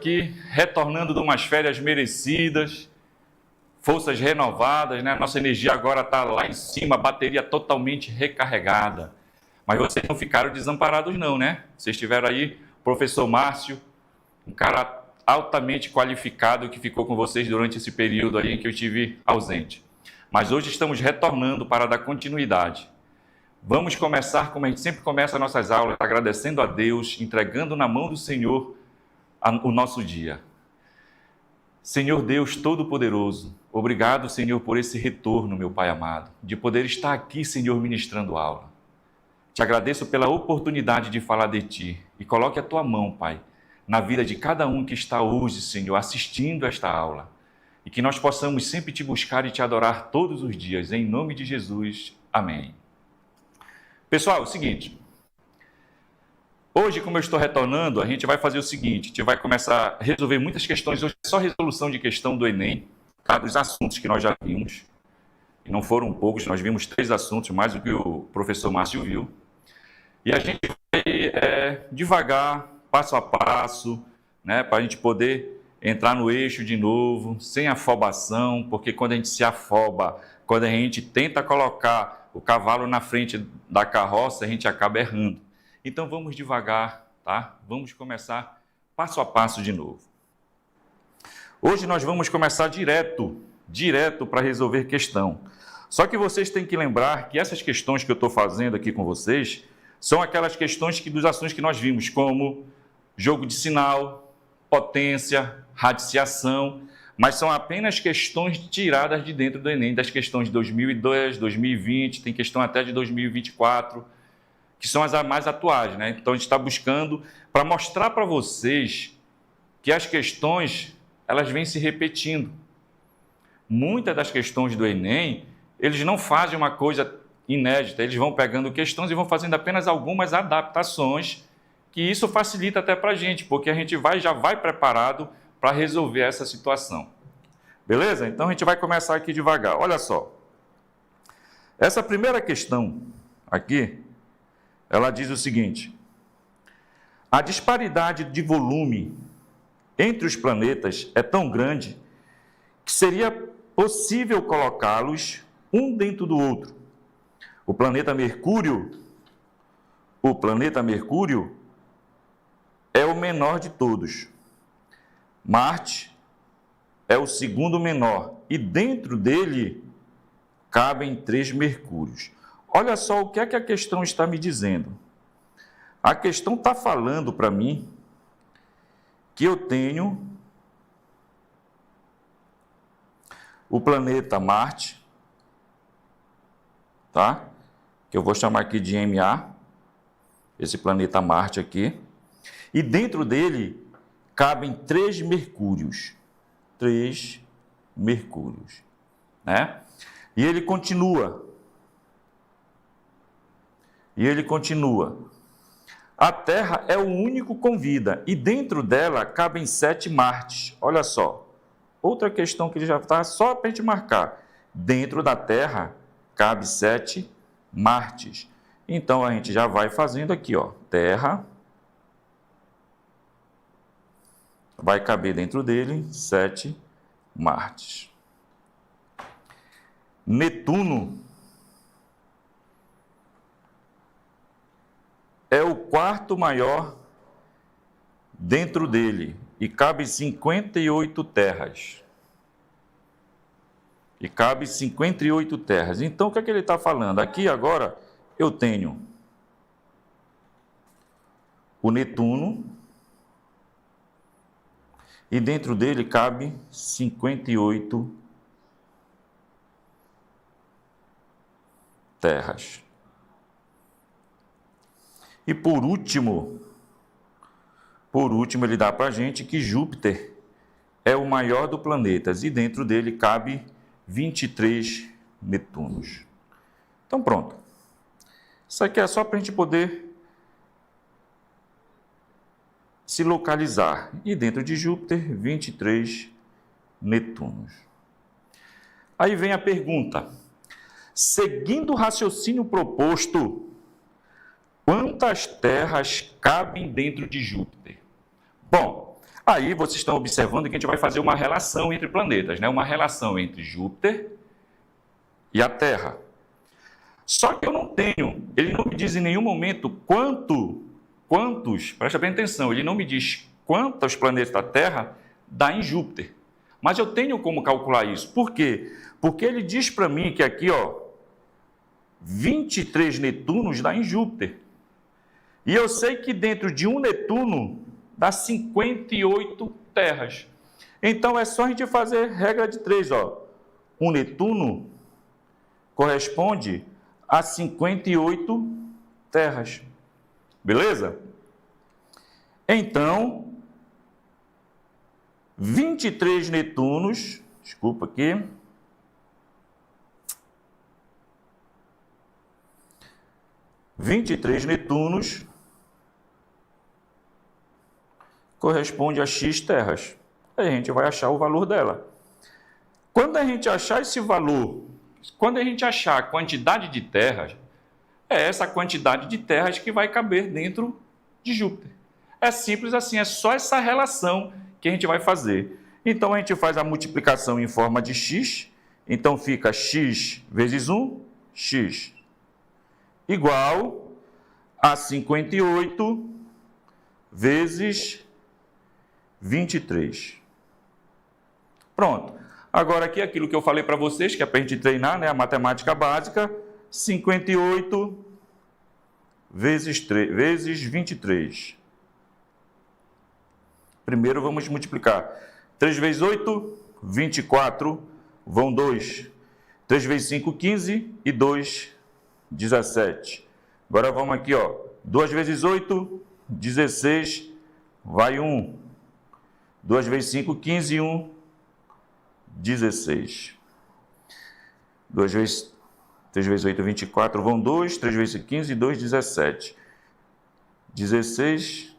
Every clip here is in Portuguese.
aqui, retornando de umas férias merecidas, forças renovadas, né? Nossa energia agora está lá em cima, bateria totalmente recarregada. Mas vocês não ficaram desamparados não, né? Vocês tiveram aí o professor Márcio, um cara altamente qualificado que ficou com vocês durante esse período aí em que eu estive ausente. Mas hoje estamos retornando para dar continuidade. Vamos começar, como a gente sempre começa nossas aulas, agradecendo a Deus, entregando na mão do Senhor o nosso dia. Senhor Deus Todo-Poderoso, obrigado, Senhor, por esse retorno, meu Pai amado, de poder estar aqui, Senhor, ministrando aula. Te agradeço pela oportunidade de falar de Ti e coloque a Tua mão, Pai, na vida de cada um que está hoje, Senhor, assistindo esta aula. E que nós possamos sempre Te buscar e Te adorar todos os dias, em nome de Jesus. Amém. Pessoal, é o seguinte, hoje, como eu estou retornando, a gente vai fazer o seguinte, a gente vai começar a resolver muitas questões, hoje é só resolução de questão do Enem, tá? Dos assuntos que nós já vimos, e não foram poucos, nós vimos 3 assuntos, mais do que o professor Márcio viu, e a gente vai devagar, passo a passo, né, para a gente poder entrar no eixo de novo, sem afobação, porque quando a gente se afoba, quando a gente tenta colocar o cavalo na frente da carroça, a gente acaba errando. Então vamos devagar, tá? Vamos começar passo a passo de novo. Hoje nós vamos começar direto para resolver questão. Só que vocês têm que lembrar que essas questões que eu estou fazendo aqui com vocês são aquelas questões dos assuntos que nós vimos, como jogo de sinal, potência, radiciação, mas são apenas questões tiradas de dentro do Enem, das questões de 2002, 2020, tem questão até de 2024, que são as mais atuais, né? Então a gente está buscando para mostrar para vocês que as questões, elas vêm se repetindo. Muitas das questões do Enem, eles não fazem uma coisa inédita, eles vão pegando questões e vão fazendo apenas algumas adaptações, que isso facilita até para a gente, porque a gente já vai preparado para resolver essa situação. Beleza? Então a gente vai começar aqui devagar. Olha só. Essa primeira questão aqui, ela diz o seguinte: a disparidade de volume entre os planetas é tão grande que seria possível colocá-los um dentro do outro. O planeta Mercúrio é o menor de todos. Marte é o segundo menor e dentro dele cabem 3 Mercúrios. Olha só o que é que a questão está me dizendo. A questão está falando para mim que eu tenho o planeta Marte, tá? Que eu vou chamar aqui de MA, esse planeta Marte aqui, e dentro dele cabem 3 Mercúrios. 3 Mercúrios, né? E ele continua. A Terra é o único com vida e dentro dela cabem 7 Martes. Olha só. Outra questão que ele já está só para a gente marcar. Dentro da Terra cabe 7 Martes. Então a gente já vai fazendo aqui, ó. Terra vai caber dentro dele 7 Martes. Netuno é o 4º maior dentro dele e cabe 58 terras. Então, o que é que ele está falando? Aqui agora eu tenho o Netuno e dentro dele cabe 58 terras. E por último ele dá para a gente que Júpiter é o maior dos planetas e dentro dele cabe 23 Netunos. Então pronto. Isso aqui é só para a gente poder se localizar. E dentro de Júpiter, 23 Netunos. Aí vem a pergunta. Seguindo o raciocínio proposto, quantas terras cabem dentro de Júpiter? Bom, Aí vocês estão observando que a gente vai fazer uma relação entre planetas, né? Uma relação entre Júpiter e a Terra. Só que eu não tenho, ele não me diz em nenhum momento quantos, presta bem atenção, ele não me diz quantos planetas da Terra dá em Júpiter. Mas eu tenho como calcular isso. Por quê? Porque ele diz para mim que aqui, 23 Netunos dá em Júpiter. E eu sei que dentro de um Netuno dá 58 terras. Então é só a gente fazer regra de 3, Um Netuno corresponde a 58 terras. Beleza? Então, 23 Netunos, desculpa aqui, Netunos corresponde a X terras. Aí a gente vai achar o valor dela. Quando a gente achar esse valor, quando a gente achar a quantidade de terras, é essa quantidade de terras que vai caber dentro de Júpiter. É simples assim, é só essa relação que a gente vai fazer. Então a gente faz a multiplicação em forma de x, então fica x vezes 1, x, igual a 58 vezes 23. Pronto. Agora aqui aquilo que eu falei para vocês, que é para a gente treinar, né, a matemática básica, 58 vezes 23. Primeiro vamos multiplicar. 3 vezes 8, 24, vão 2. 3 vezes 5, 15 e 2, 17. Agora vamos aqui, 2 vezes 8, 16, vai 1. 2 vezes 5, 15 e 1, 16. 3 vezes 8, 24, vão 2. 3 vezes 15 e 2, 17. 16,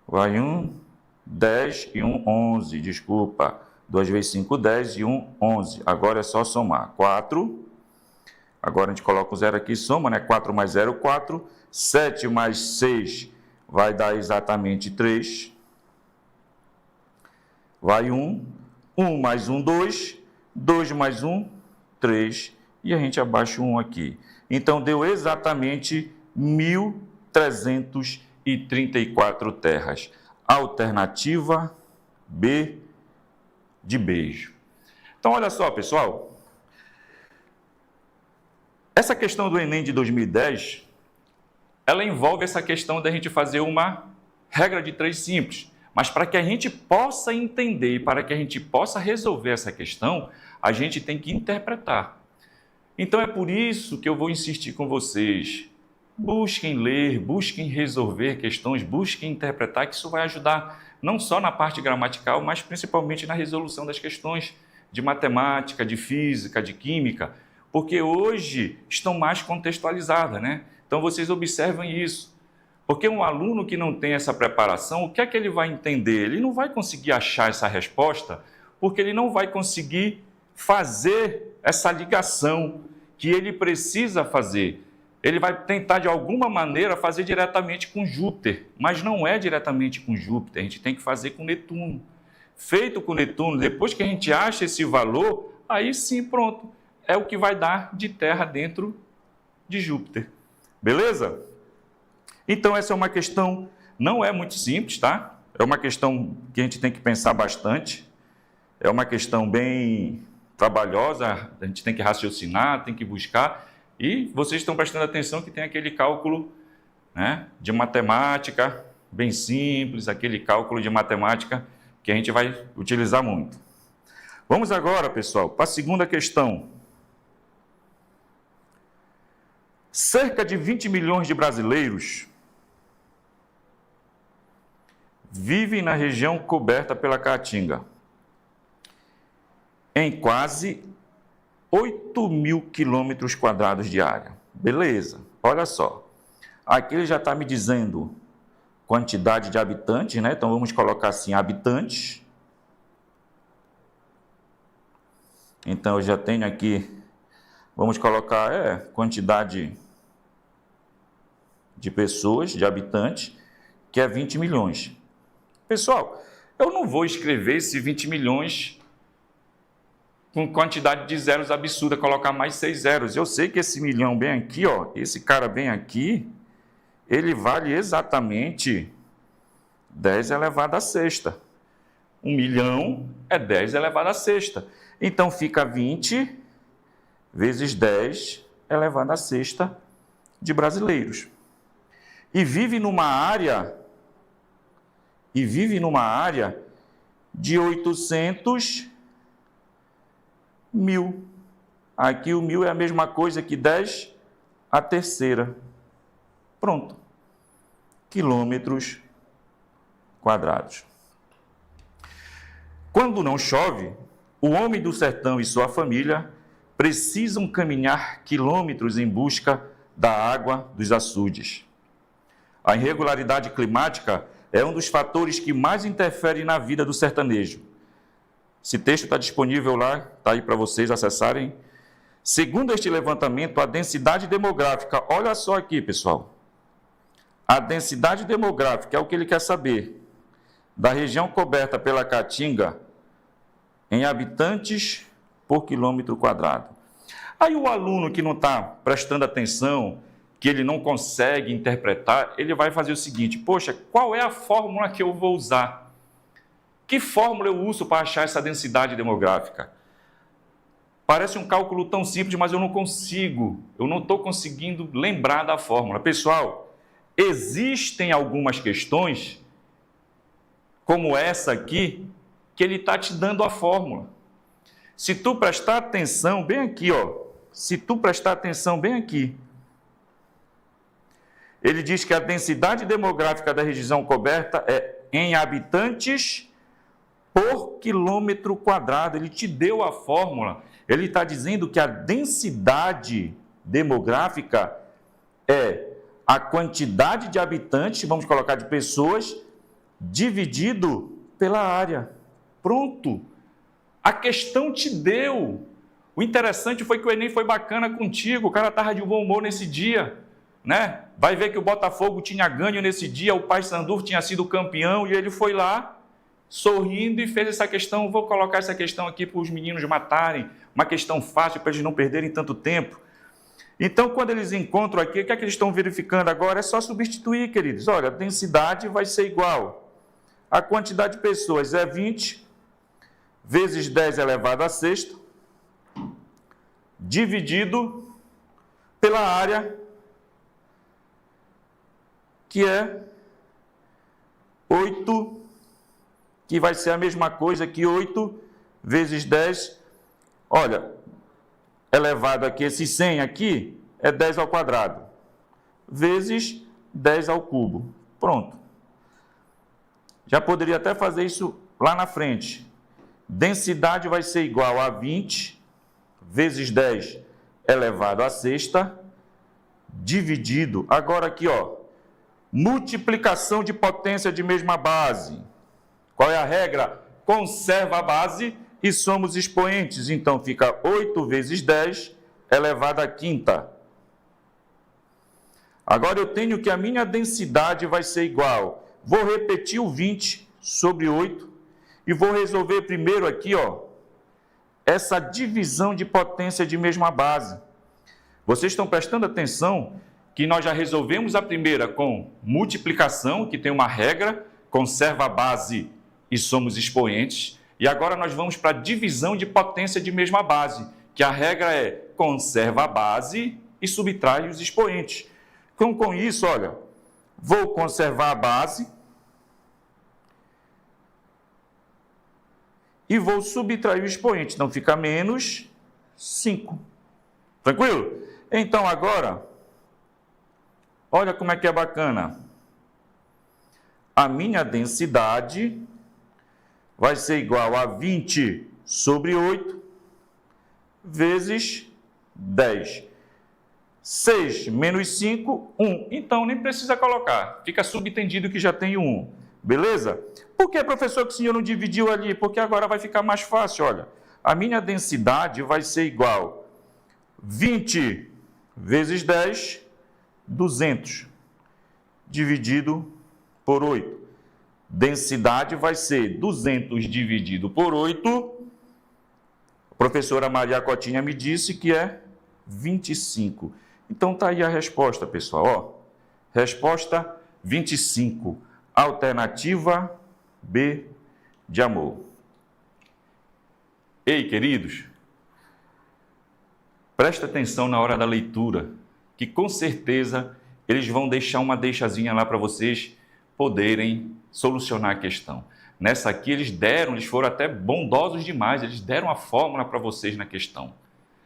vai 1, 10 e 1, 11, desculpa. 2 vezes 5, 10 e 1, 11. Agora é só somar. 4. Agora a gente coloca o 0 aqui e soma, né? 4 mais 0, 4. 7 mais 6 vai dar exatamente 3. Vai 1. 1 mais 1, 2. 2 mais 1, 3. E a gente abaixa o 1 aqui. Então deu exatamente 1.334 terras. Alternativa B de beijo. Então, olha só, pessoal. Essa questão do Enem de 2010, ela envolve essa questão da gente fazer uma regra de 3 simples. Mas para que a gente possa entender e para que a gente possa resolver essa questão, a gente tem que interpretar. Então, é por isso que eu vou insistir com vocês. Busquem ler, busquem resolver questões, busquem interpretar, que isso vai ajudar não só na parte gramatical, mas principalmente na resolução das questões de matemática, de física, de química, porque hoje estão mais contextualizadas, né? Então vocês observem isso. Porque um aluno que não tem essa preparação, o que é que ele vai entender? Ele não vai conseguir achar essa resposta, porque ele não vai conseguir fazer essa ligação que ele precisa fazer. Ele vai tentar, de alguma maneira, fazer diretamente com Júpiter, mas não é diretamente com Júpiter, a gente tem que fazer com Netuno. Feito com Netuno, depois que a gente acha esse valor, aí sim, pronto, é o que vai dar de Terra dentro de Júpiter. Beleza? Então, essa é uma questão, não é muito simples, tá? É uma questão que a gente tem que pensar bastante, é uma questão bem trabalhosa, a gente tem que raciocinar, tem que buscar. E vocês estão prestando atenção que tem aquele cálculo, né, de matemática, bem simples, aquele cálculo de matemática que a gente vai utilizar muito. Vamos agora, pessoal, para a segunda questão. Cerca de 20 milhões de brasileiros vivem na região coberta pela Caatinga, em quase 8.000 quilômetros quadrados de área. Beleza, olha só. Aqui ele já está me dizendo quantidade de habitantes, né? Então vamos colocar assim, habitantes. Então eu já tenho aqui, vamos colocar quantidade de pessoas, de habitantes. que é 20 milhões. Pessoal, eu não vou escrever esse 20 milhões com quantidade de zeros absurda, colocar mais 6 zeros. Eu sei que esse milhão bem aqui, ó, esse cara bem aqui, ele vale exatamente 10 elevado à sexta. 1 milhão é 10 elevado à sexta. Então, fica 20 vezes 10 elevado à sexta de brasileiros. E vive numa área de 800 mil. Aqui o 1000 é a mesma coisa que 10 à terceira. Pronto. Quilômetros quadrados. Quando não chove, o homem do sertão e sua família precisam caminhar quilômetros em busca da água dos açudes. A irregularidade climática é um dos fatores que mais interfere na vida do sertanejo. Esse texto está disponível lá, está aí para vocês acessarem. Segundo este levantamento, a densidade demográfica, olha só aqui, pessoal. A densidade demográfica é o que ele quer saber. Da região coberta pela Caatinga, em habitantes por quilômetro quadrado. Aí o aluno que não está prestando atenção, que ele não consegue interpretar, ele vai fazer o seguinte: poxa, qual é a fórmula que eu vou usar? Que fórmula eu uso para achar essa densidade demográfica? Parece um cálculo tão simples, mas eu não estou conseguindo lembrar da fórmula. Pessoal, existem algumas questões, como essa aqui, que ele está te dando a fórmula. Se tu prestar atenção bem aqui, ó, ele diz que a densidade demográfica da região coberta é em habitantes por quilômetro quadrado. Ele te deu a fórmula. Ele está dizendo que a densidade demográfica é a quantidade de habitantes, vamos colocar de pessoas, dividido pela área. Pronto. A questão te deu. O interessante foi que o Enem foi bacana contigo. O cara estava de bom humor nesse dia, né? Vai ver que o Botafogo tinha ganho nesse dia, o Paysandu tinha sido campeão e ele foi lá sorrindo e fez essa questão. Vou colocar essa questão aqui para os meninos matarem. Uma questão fácil para eles não perderem tanto tempo. Então, quando eles encontram aqui, o que é que eles estão verificando agora? É só substituir, queridos. Olha, a densidade vai ser igual. A quantidade de pessoas é 20 vezes 10 elevado à sexta, dividido pela área, que é 8, que vai ser a mesma coisa que 8 vezes 10, olha, elevado aqui, esse 100 aqui, é 10 ao quadrado, vezes 10 ao cubo. Pronto. Já poderia até fazer isso lá na frente. Densidade vai ser igual a 20 vezes 10 elevado à sexta, dividido. Agora aqui, ó, multiplicação de potência de mesma base. Qual é a regra? Conserva a base e somos expoentes. Então, fica 8 vezes 10 elevado à quinta. Agora eu tenho que a minha densidade vai ser igual. Vou repetir o 20 sobre 8 e vou resolver primeiro aqui, ó, essa divisão de potência de mesma base. Vocês estão prestando atenção que nós já resolvemos a primeira com multiplicação, que tem uma regra, conserva a base e somos expoentes. E agora nós vamos para a divisão de potência de mesma base, que a regra é conserva a base e subtrai os expoentes. Então, com isso, olha, vou conservar a base e vou subtrair o expoente. Então, fica menos 5. Tranquilo? Então, agora, olha como é que é bacana. A minha densidade vai ser igual a 20 sobre 8 vezes 10. 6 menos 5, 1. Então, nem precisa colocar. Fica subentendido que já tem 1. Beleza? Por que, professor, que o senhor não dividiu ali? Porque agora vai ficar mais fácil, olha. A minha densidade vai ser igual a 20 vezes 10, 200, dividido por 8. Densidade vai ser 200 dividido por 8. A professora Maria Cotinha me disse que é 25. Então, está aí a resposta, pessoal. Ó, resposta 25. Alternativa B de amor. Ei, queridos, presta atenção na hora da leitura, que com certeza eles vão deixar uma deixazinha lá para vocês poderem solucionar a questão. Nessa aqui eles foram até bondosos demais, eles deram a fórmula para vocês na questão.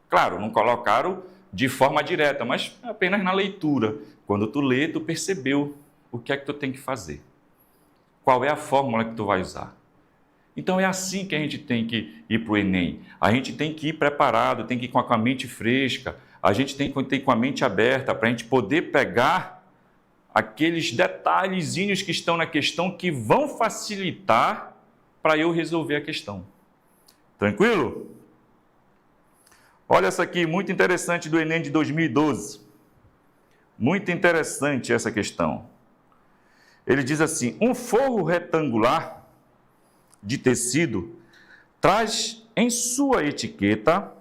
Claro, não colocaram de forma direta, mas apenas na leitura. Quando tu lê, tu percebeu o que é que tu tem que fazer. Qual é a fórmula que tu vai usar. Então é assim que a gente tem que ir para o Enem. A gente tem que ir preparado, tem que ir com a mente fresca, a gente tem que ir com a mente aberta para a gente poder pegar aqueles detalhezinhos que estão na questão que vão facilitar para eu resolver a questão. Tranquilo? Olha essa aqui, muito interessante do Enem de 2012. Muito interessante essa questão. Ele diz assim: um forro retangular de tecido traz em sua etiqueta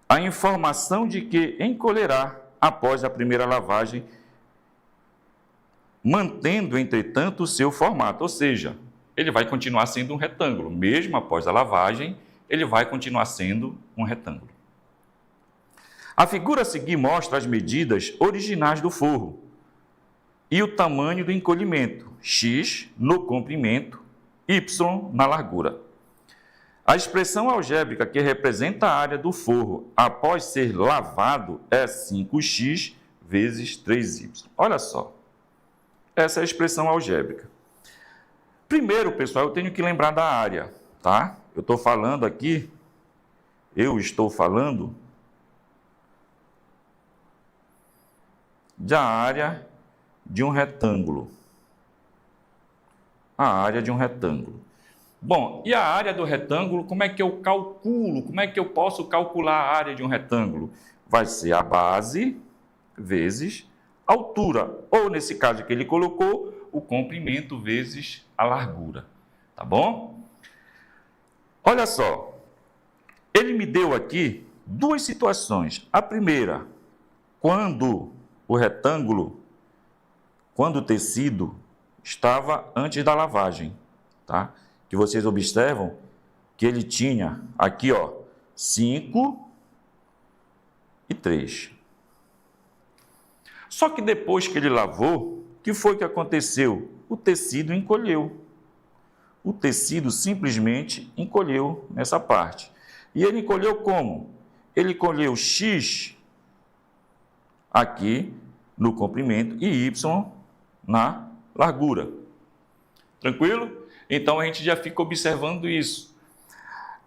a informação de que encolherá após a primeira lavagem, mantendo, entretanto, o seu formato. Ou seja, ele vai continuar sendo um retângulo. Mesmo após a lavagem, ele vai continuar sendo um retângulo. A figura a seguir mostra as medidas originais do forro e o tamanho do encolhimento, x no comprimento, y na largura. A expressão algébrica que representa a área do forro após ser lavado é 5x vezes 3y. Olha só, essa é a expressão algébrica. Primeiro, pessoal, eu tenho que lembrar da área, tá? Eu estou falando da área de um retângulo. A área de um retângulo. Bom, e a área do retângulo, como é que eu calculo? Como é que eu posso calcular a área de um retângulo? Vai ser a base vezes a altura, ou nesse caso que ele colocou, o comprimento vezes a largura. Tá bom? Olha só, ele me deu aqui duas situações. A primeira, quando o tecido estava antes da lavagem, tá? Que vocês observam que ele tinha aqui, ó, 5 e 3. Só que depois que ele lavou, o que foi que aconteceu? O tecido encolheu. O tecido simplesmente encolheu nessa parte. E ele encolheu como? Ele encolheu x aqui no comprimento e y na largura. Tranquilo? Então a gente já fica observando isso.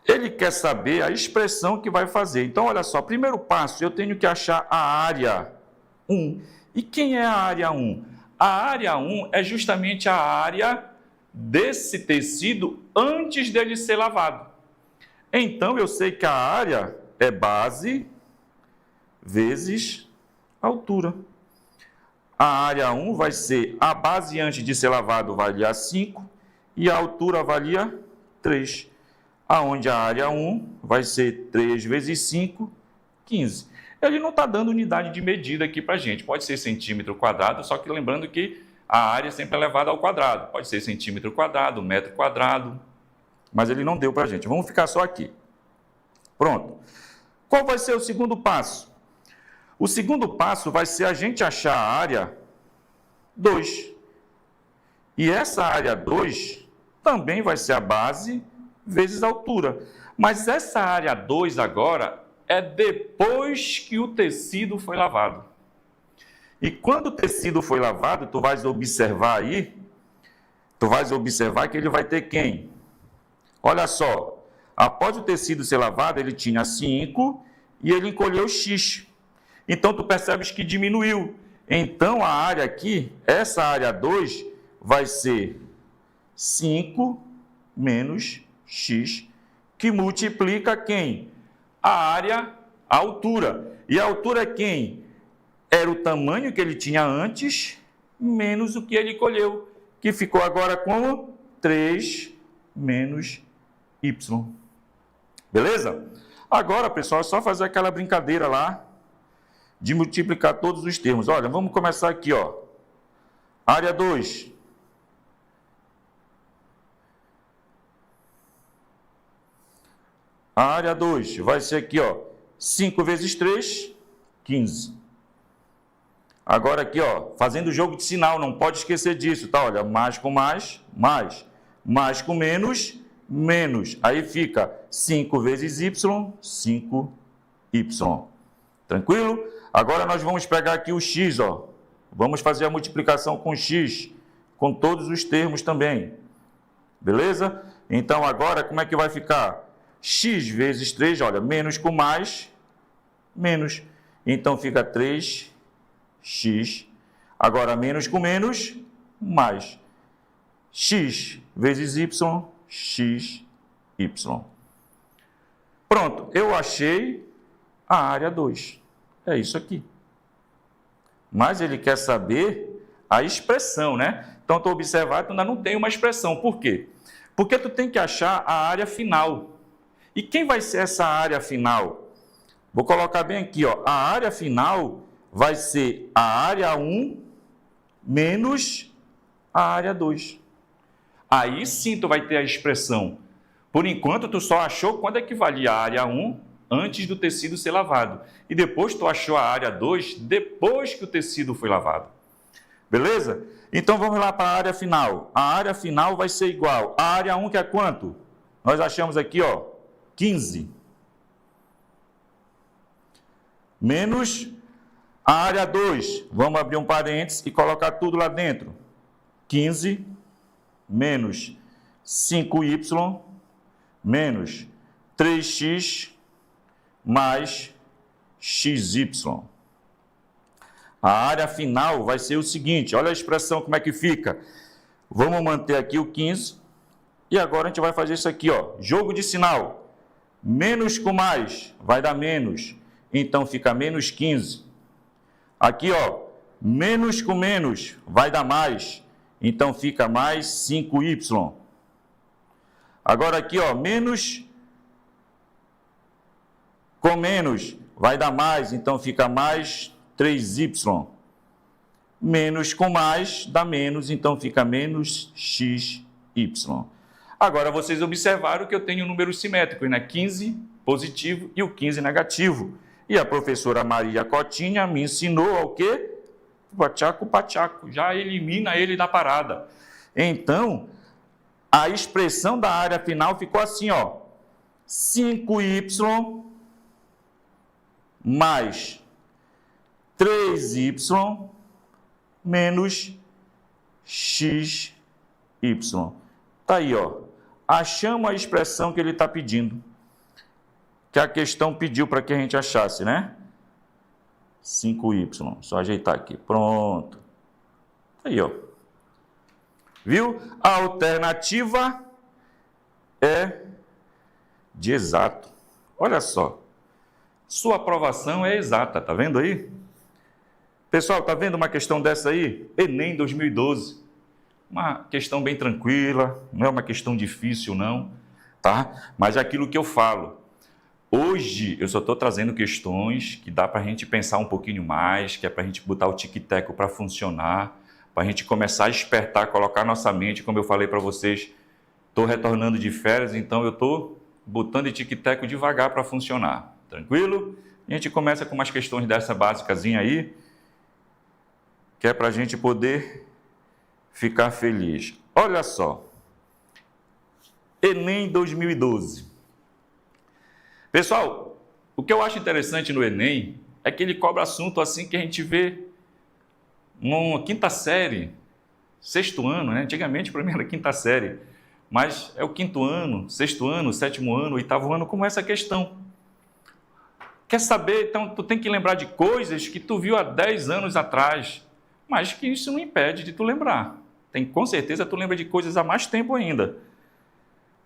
Ele quer saber a expressão que vai fazer. Então, olha só, primeiro passo, eu tenho que achar a área 1. E quem é a área 1? A área 1 é justamente a área desse tecido antes dele ser lavado. Então, eu sei que a área é base vezes altura. A área 1 vai ser a base antes de ser lavado valia 5 e a altura valia 3. Aonde a área 1 vai ser 3 vezes 5, 15. Ele não está dando unidade de medida aqui para a gente. Pode ser centímetro quadrado, só que lembrando que a área sempre é levada ao quadrado. Pode ser centímetro quadrado, metro quadrado, mas ele não deu para a gente. Vamos ficar só aqui. Pronto. Qual vai ser o segundo passo? O segundo passo vai ser a gente achar a área 2. E essa área 2 também vai ser a base vezes a altura. Mas essa área 2 agora é depois que o tecido foi lavado. E quando o tecido foi lavado, tu vais observar aí, que ele vai ter quem? Olha só, após o tecido ser lavado, ele tinha 5 e ele encolheu x. Então, tu percebes que diminuiu. Então, a área aqui, essa área 2, vai ser 5 menos x, que multiplica quem? A área, a altura. E a altura é quem? Era o tamanho que ele tinha antes menos o que ele colheu, que ficou agora como 3 menos y. Beleza? Agora, pessoal, é só fazer aquela brincadeira lá de multiplicar todos os termos. Olha, vamos começar aqui, ó. Área 2. A área 2 vai ser aqui, ó, 5 vezes 3, 15. Agora aqui, ó, fazendo o jogo de sinal, não pode esquecer disso, tá? Olha, mais com mais, mais com menos, menos. Aí fica 5 vezes y, 5y. Tranquilo? Agora nós vamos pegar aqui o x, ó. Vamos fazer a multiplicação com x, com todos os termos também. Beleza? Então agora como é que vai ficar? X vezes 3, olha, menos com mais, menos. Então fica 3x. Agora menos com menos, mais. X vezes y, xy. Pronto, eu achei a área 2. É isso aqui. Mas ele quer saber a expressão, né? Então, tu observar, tu ainda não tem uma expressão. Por quê? Porque tu tem que achar a área final. E quem vai ser essa área final? Vou colocar bem aqui, ó. A área final vai ser a área 1 menos a área 2. Aí sim tu vai ter a expressão. Por enquanto, tu só achou quando equivalia a área 1 antes do tecido ser lavado. E depois tu achou a área 2 depois que o tecido foi lavado. Beleza? Então vamos lá para a área final. A área final vai ser igual a área 1, que é quanto? Nós achamos aqui, ó, 15. Menos a área 2. Vamos abrir um parênteses e colocar tudo lá dentro. 15 menos 5y menos 3x mais xy. A área final vai ser o seguinte, olha a expressão como é que fica. Vamos manter aqui o 15 e agora a gente vai fazer isso aqui, ó, jogo de sinal. Menos com mais vai dar menos, então fica menos 15. Aqui, ó, menos com menos vai dar mais, então fica mais 5y. Agora aqui, ó, menos com menos vai dar mais, então fica mais 3y. Menos com mais dá menos, então fica menos xy. Agora vocês observaram que eu tenho números simétricos, né? 15 positivo e o 15 negativo. E a professora Maria Cotinha me ensinou ao quê? Pachaco, já elimina ele da parada. Então, a expressão da área final ficou assim, ó. 5y mais 3y menos xy. Tá aí, ó. Achamos a expressão que ele está pedindo. Que a questão pediu para que a gente achasse, né? 5y. Só ajeitar aqui. Pronto. Tá aí, ó. Viu? A alternativa é de exato. Olha só. Sua aprovação é exata, tá vendo aí? Pessoal, tá vendo uma questão dessa aí? Enem 2012. Uma questão bem tranquila, não é uma questão difícil não, tá? Mas é aquilo que eu falo. Hoje eu só estou trazendo questões que dá para a gente pensar um pouquinho mais, que é para a gente botar o tic-teco para funcionar, para a gente começar a despertar, colocar nossa mente, como eu falei para vocês, estou retornando de férias, então eu estou botando o tic-teco devagar para funcionar. Tranquilo? A gente começa com umas questões dessa básicazinha aí, que é para a gente poder ficar feliz. Olha só. Enem 2012. Pessoal, o que eu acho interessante no Enem é que ele cobra assunto assim que a gente vê numa quinta série, sexto ano, né? Antigamente para mim era quinta série, mas é o quinto ano, sexto ano, sétimo ano, oitavo ano, como essa questão. Quer saber? Então, tu tem que lembrar de coisas que tu viu há 10 anos atrás, mas que isso não impede de tu lembrar. Com certeza tu lembra de coisas há mais tempo ainda.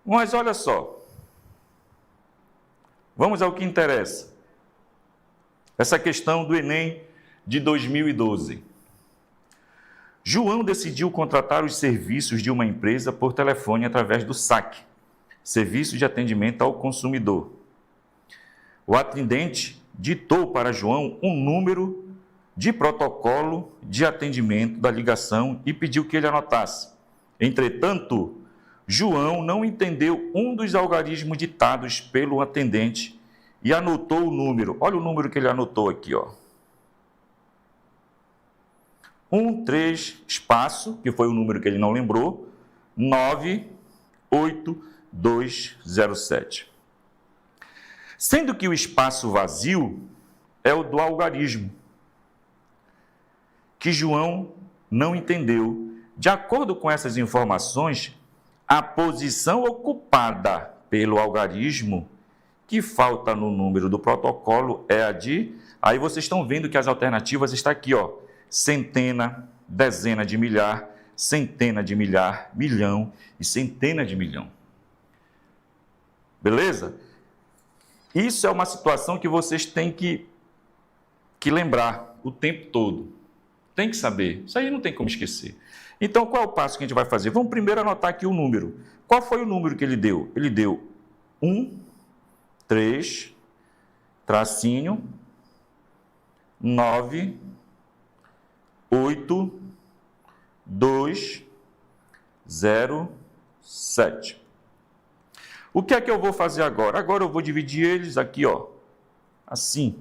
Mas olha só. Vamos ao que interessa. Essa questão do Enem de 2012. João decidiu contratar os serviços de uma empresa por telefone através do SAC, Serviço de Atendimento ao Consumidor. O atendente ditou para João um número de protocolo de atendimento da ligação e pediu que ele anotasse. Entretanto, João não entendeu um dos algarismos ditados pelo atendente e anotou o número. Olha o número que ele anotou aqui, ó. 13 espaço, que foi o número que ele não lembrou, 98207. Sendo que o espaço vazio é o do algarismo, que João não entendeu. De acordo com essas informações, a posição ocupada pelo algarismo que falta no número do protocolo é a de... Aí vocês estão vendo que as alternativas estão aqui, ó. Centena, dezena de milhar, centena de milhar, milhão e centena de milhão. Beleza? Isso é uma situação que vocês têm que lembrar o tempo todo. Tem que saber. Isso aí não tem como esquecer. Então, qual é o passo que a gente vai fazer? Vamos primeiro anotar aqui o número. Qual foi o número que ele deu? Ele deu 1, 3, tracinho, 9, 8, 2, 0, 7. O que é que eu vou fazer agora? Agora eu vou dividir eles aqui, ó, assim.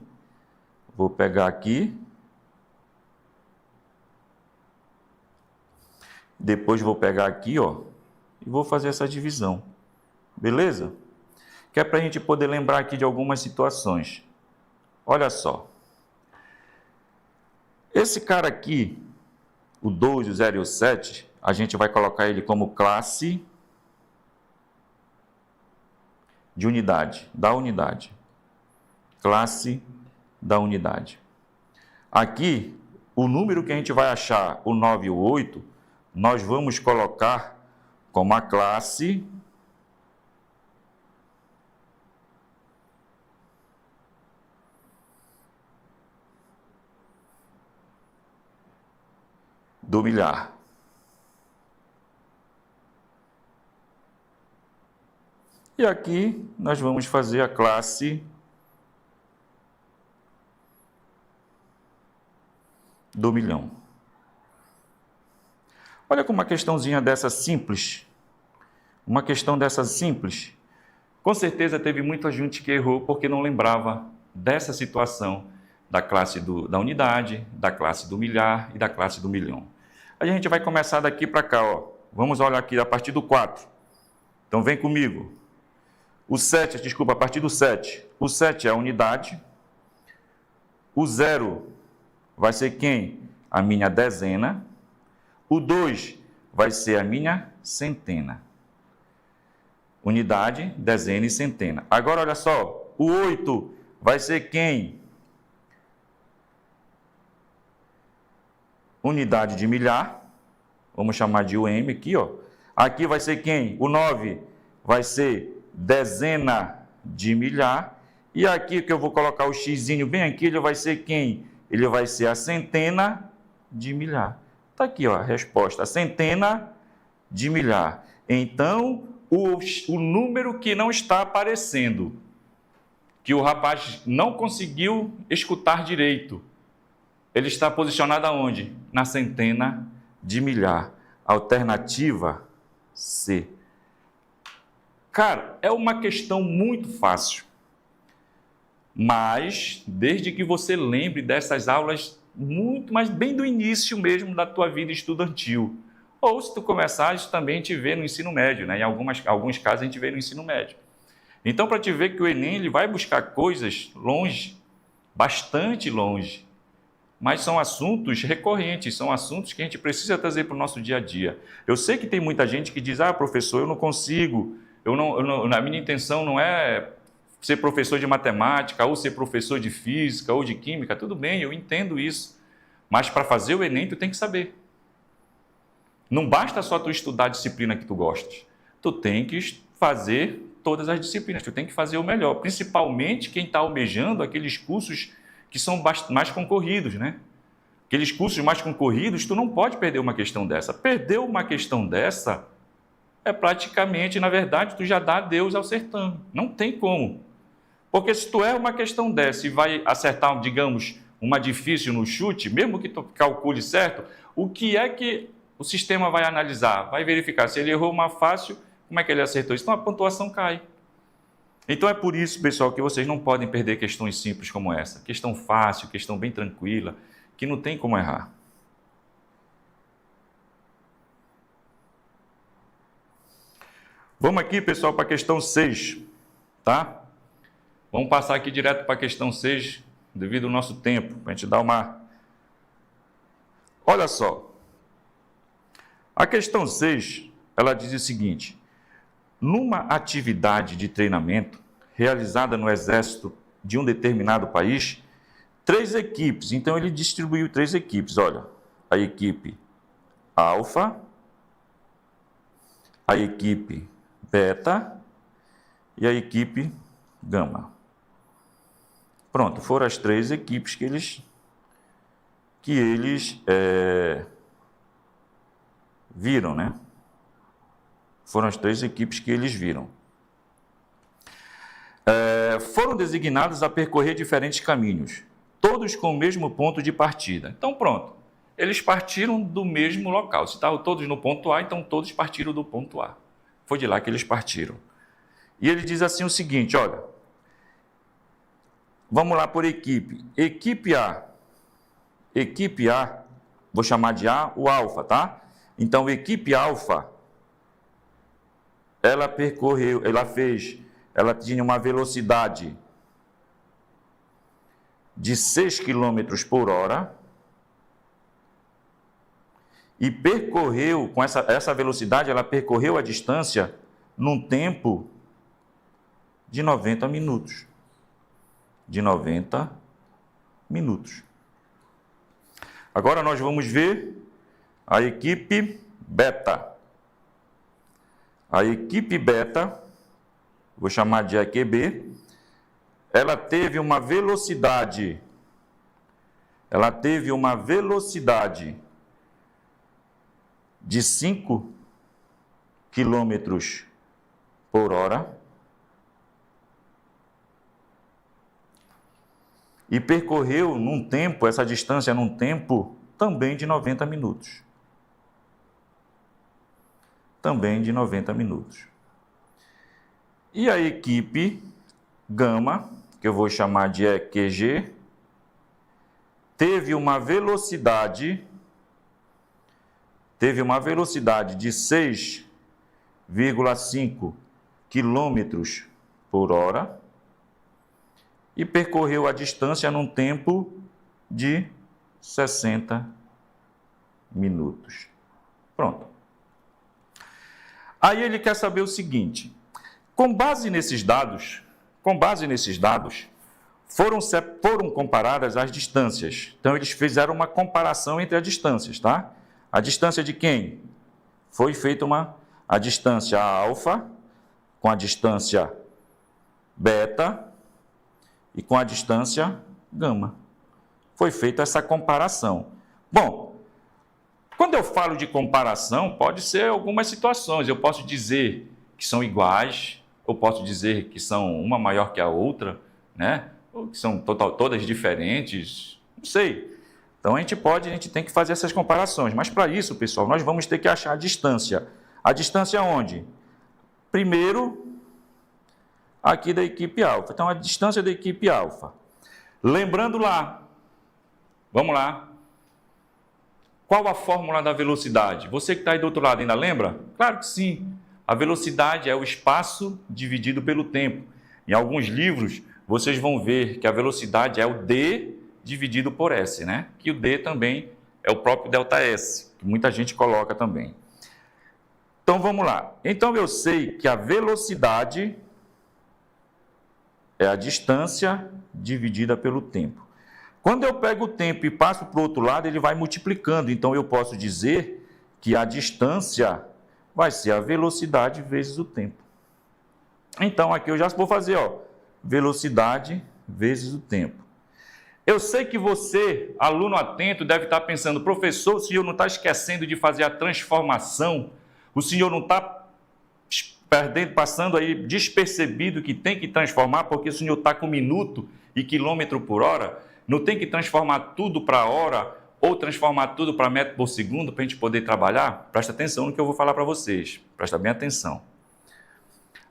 Vou pegar aqui. Depois vou pegar aqui, ó, e vou fazer essa divisão. Beleza? Que é para a gente poder lembrar aqui de algumas situações. Olha só. Esse cara aqui, o 2, o 0 e o 7, a gente vai colocar ele como classe de unidade, da unidade. Classe da unidade. Aqui, o número que a gente vai achar, o 9 e o 8, nós vamos colocar como a classe do milhar. E aqui nós vamos fazer a classe do milhão. Olha como uma questãozinha dessa simples. Uma questão dessa simples. Com certeza teve muita gente que errou porque não lembrava dessa situação da classe da unidade, da classe do milhar e da classe do milhão. A gente vai começar daqui para cá, ó. Vamos olhar aqui a partir do 4. Então vem comigo. O 7, desculpa, a partir do 7. O 7 é a unidade. O 0 vai ser quem? A minha dezena. O 2 vai ser a minha centena. Unidade, dezena e centena. Agora, olha só. O 8 vai ser quem? Unidade de milhar. Vamos chamar de UM aqui, ó. Aqui vai ser quem? O 9 vai ser dezena de milhar. E aqui que eu vou colocar o xzinho bem aqui, ele vai ser quem? Ele vai ser a centena de milhar. Está aqui, ó, a resposta, a centena de milhar. Então, o número que não está aparecendo, que o rapaz não conseguiu escutar direito, ele está posicionado aonde? Na centena de milhar. Alternativa C. Cara, é uma questão muito fácil. Mas, desde que você lembre dessas aulas muito, mas bem do início mesmo da tua vida estudantil. Ou se tu começar, isso também a gente vê no ensino médio, né? Em alguns casos a gente vê no ensino médio. Então, para te ver que o Enem ele vai buscar coisas longe, bastante longe, mas são assuntos recorrentes, são assuntos que a gente precisa trazer para o nosso dia a dia. Eu sei que tem muita gente que diz, professor, eu não consigo, a minha intenção não é ser professor de matemática, ou ser professor de física, ou de química, tudo bem, eu entendo isso. Mas para fazer o Enem, tu tem que saber. Não basta só tu estudar a disciplina que tu gostas. Tu tem que fazer todas as disciplinas, tu tem que fazer o melhor. Principalmente quem está almejando aqueles cursos que são mais concorridos, né? aqueles cursos mais concorridos, tu não pode perder uma questão dessa. Perder uma questão dessa é praticamente, na verdade, tu já dá adeus ao certame. Não tem como. Porque se tu é uma questão dessa e vai acertar, digamos, uma difícil no chute, mesmo que tu calcule certo, o que é que o sistema vai analisar? Vai verificar se ele errou uma fácil, como é que ele acertou isso? Então a pontuação cai. Então é por isso, pessoal, que vocês não podem perder questões simples como essa. Questão fácil, questão bem tranquila, que não tem como errar. Vamos aqui, pessoal, para a questão 6, tá? Vamos passar aqui direto para a questão 6, devido ao nosso tempo, para a gente dar uma... Olha só. A questão 6, ela diz o seguinte: numa atividade de treinamento realizada no exército de um determinado país, 3 equipes, então ele distribuiu 3 equipes, olha, a equipe alfa, a equipe beta e a equipe gama. Pronto, foram as 3 equipes que eles viram, né? Foram as 3 equipes que eles viram. Foram designados a percorrer diferentes caminhos, todos com o mesmo ponto de partida. Então, pronto. Eles partiram do mesmo local. Se estavam todos no ponto A, então todos partiram do ponto A. Foi de lá que eles partiram. E ele diz assim o seguinte, olha. Vamos lá por equipe. Equipe A. Equipe A, vou chamar de A o alfa, tá? Então, equipe alfa, ela tinha uma velocidade de 6 km por hora e percorreu, com essa velocidade, ela percorreu a distância num tempo de 90 minutos. De 90 minutos. Agora nós vamos ver a equipe beta. A equipe beta, vou chamar de EQB, ela teve uma velocidade de 5 km por hora e percorreu essa distância num tempo também de 90 minutos. Também de 90 minutos. E a equipe gama, que eu vou chamar de EQG, teve uma velocidade de 6,5 km por hora e percorreu a distância num tempo de 60 minutos. Pronto. Aí ele quer saber o seguinte: com base nesses dados, foram comparadas as distâncias. Então, eles fizeram uma comparação entre as distâncias, tá? A distância de quem? Foi feita a distância alfa com a distância beta e com a distância gama. Foi feita essa comparação. Bom, quando eu falo de comparação, pode ser algumas situações. Eu posso dizer que são iguais, eu posso dizer que são uma maior que a outra, né? Ou que são todas diferentes, não sei. Então, a gente tem que fazer essas comparações. Mas, para isso, pessoal, nós vamos ter que achar a distância. A distância onde? Primeiro, aqui da equipe alfa. Então, a distância da equipe alfa. Lembrando lá, vamos lá. Qual a fórmula da velocidade? Você que está aí do outro lado ainda lembra? Claro que sim. A velocidade é o espaço dividido pelo tempo. Em alguns livros, vocês vão ver que a velocidade é o d dividido por s, né? Que o d também é o próprio ΔS, que muita gente coloca também. Então, vamos lá. Então, eu sei que a velocidade é a distância dividida pelo tempo. Quando eu pego o tempo e passo para o outro lado, ele vai multiplicando. Então, eu posso dizer que a distância vai ser a velocidade vezes o tempo. Então, aqui eu já vou fazer, ó, velocidade vezes o tempo. Eu sei que você, aluno atento, deve estar pensando, professor, o senhor não está esquecendo de fazer a transformação? O senhor não está passando aí despercebido que tem que transformar, porque o senhor está com minuto e quilômetro por hora? Não tem que transformar tudo para hora ou transformar tudo para metro por segundo para a gente poder trabalhar? Presta atenção no que eu vou falar para vocês. Presta bem atenção.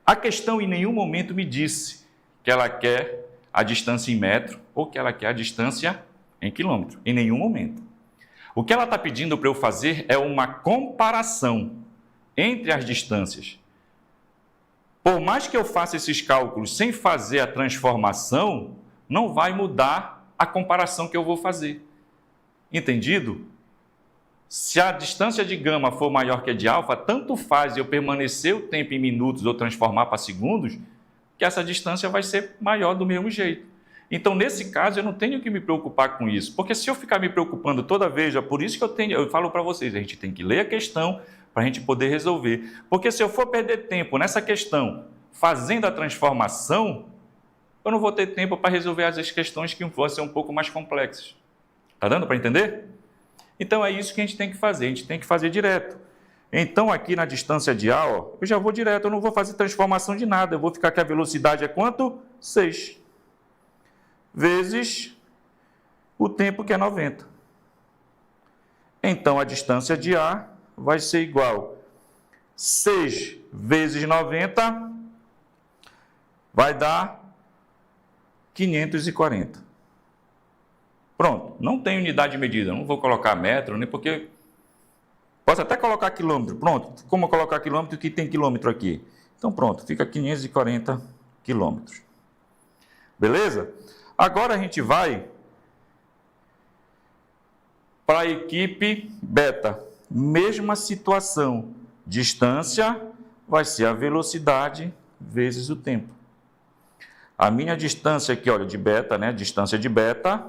A questão em nenhum momento me disse que ela quer a distância em metro ou que ela quer a distância em quilômetro. Em nenhum momento. O que ela está pedindo para eu fazer é uma comparação entre as distâncias. Por mais que eu faça esses cálculos sem fazer a transformação, não vai mudar a comparação que eu vou fazer. Entendido? Se a distância de gama for maior que a de alfa, tanto faz eu permanecer o tempo em minutos ou transformar para segundos, que essa distância vai ser maior do mesmo jeito. Então, nesse caso, eu não tenho que me preocupar com isso, porque se eu ficar me preocupando toda vez, é por isso que eu falo para vocês, a gente tem que ler a questão para a gente poder resolver. Porque se eu for perder tempo nessa questão, fazendo a transformação, eu não vou ter tempo para resolver as questões que vão ser um pouco mais complexas. Está dando para entender? Então, é isso que a gente tem que fazer, a gente tem que fazer direto. Então, aqui na distância de A, ó, eu já vou direto, eu não vou fazer transformação de nada. Eu vou ficar que a velocidade é quanto? 6. Vezes o tempo, que é 90. Então, a distância de A vai ser igual a 6 vezes 90, vai dar 540. Pronto, não tem unidade de medida, não vou colocar metro, nem porque... Posso até colocar quilômetro, pronto. Como colocar quilômetro que tem quilômetro aqui? Então pronto, fica 540 quilômetros. Beleza? Agora a gente vai para a equipe beta. Mesma situação. Distância vai ser a velocidade vezes o tempo. A minha distância aqui, olha, de beta, né? Distância de beta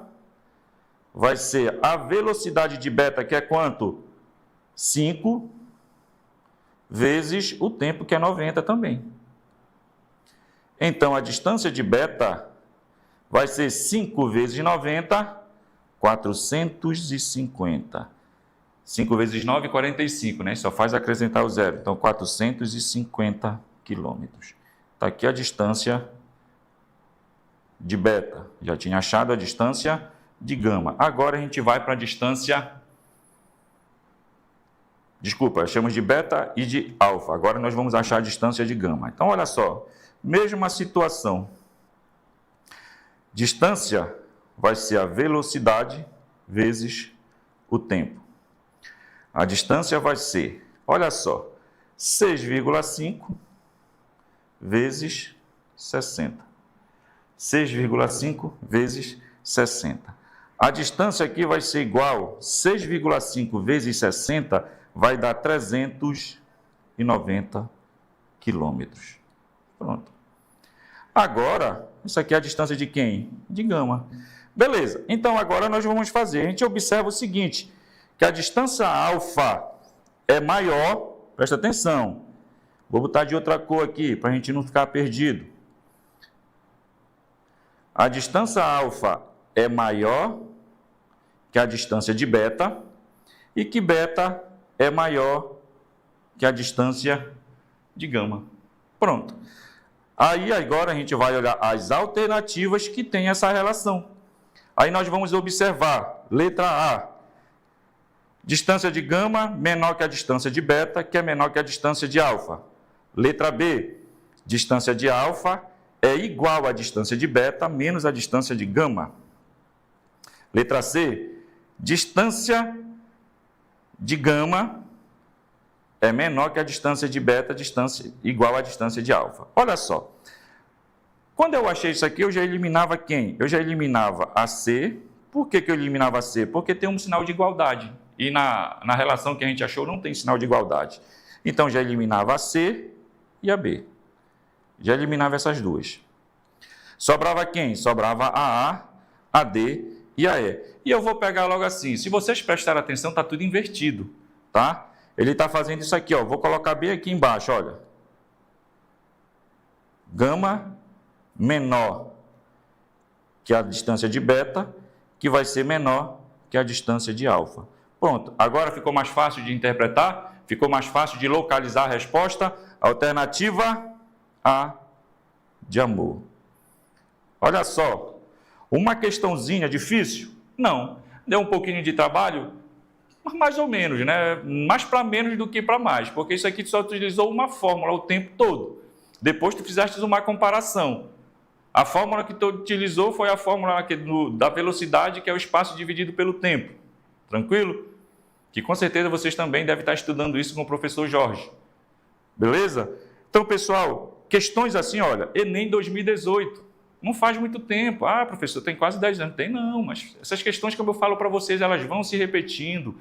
vai ser a velocidade de beta, que é quanto? 5 vezes o tempo, que é 90 também. Então, a distância de beta vai ser 5 vezes 90, 450. 5 vezes 9, 45, né? Só faz acrescentar o zero. Então, 450 quilômetros. Está aqui a distância de beta. Já tinha achado a distância de gama. Agora, a gente vai para a distância... Desculpa, chamamos de beta e de alfa. Agora nós vamos achar a distância de gama. Então, olha só, mesma situação. Distância vai ser a velocidade vezes o tempo. A distância vai ser, olha só, 6,5 vezes 60. 6,5 vezes 60. A distância aqui vai ser igual a 6,5 vezes 60, vai dar 390 quilômetros. Pronto. Agora, isso aqui é a distância de quem? De gama. Beleza. Então, agora nós vamos fazer. A gente observa o seguinte, que a distância alfa é maior, presta atenção. Vou botar de outra cor aqui, para a gente não ficar perdido. A distância alfa é maior que a distância de beta, e que beta é maior que a distância de gama. Pronto. Aí agora a gente vai olhar as alternativas que têm essa relação. Aí nós vamos observar, letra A, distância de gama menor que a distância de beta, que é menor que a distância de alfa. Letra B, distância de alfa é igual à distância de beta menos a distância de gama. Letra C, distância de gama é menor que a distância de beta, distância igual à distância de alfa. Olha só, quando eu achei isso aqui, eu já eliminava quem? Eu já eliminava a C. Por que eu eliminava a C? Porque tem um sinal de igualdade. E na relação que a gente achou, não tem sinal de igualdade. Então, já eliminava a C e a B. Já eliminava essas duas. Sobrava quem? Sobrava a A, a D e a E. E eu vou pegar logo assim. Se vocês prestarem atenção, está tudo invertido, tá? Ele está fazendo isso aqui, ó. Vou colocar bem aqui embaixo, olha. Gama menor que a distância de beta que vai ser menor que a distância de alfa. Pronto, agora ficou mais fácil de interpretar? Ficou mais fácil de localizar a resposta? Alternativa A, de amor. Olha só, uma questãozinha difícil? Não. Deu um pouquinho de trabalho? Mais ou menos, né? Mais para menos do que para mais, porque isso aqui só utilizou uma fórmula o tempo todo. Depois tu fizeste uma comparação. A fórmula que tu utilizou foi a fórmula da velocidade, que é o espaço dividido pelo tempo. Tranquilo? Que com certeza vocês também devem estar estudando isso com o professor Jorge. Beleza? Então, pessoal, questões assim, olha, Enem 2018. Não faz muito tempo. Ah, professor, tem quase 10 anos. Tem não, mas essas questões, como eu falo para vocês, elas vão se repetindo.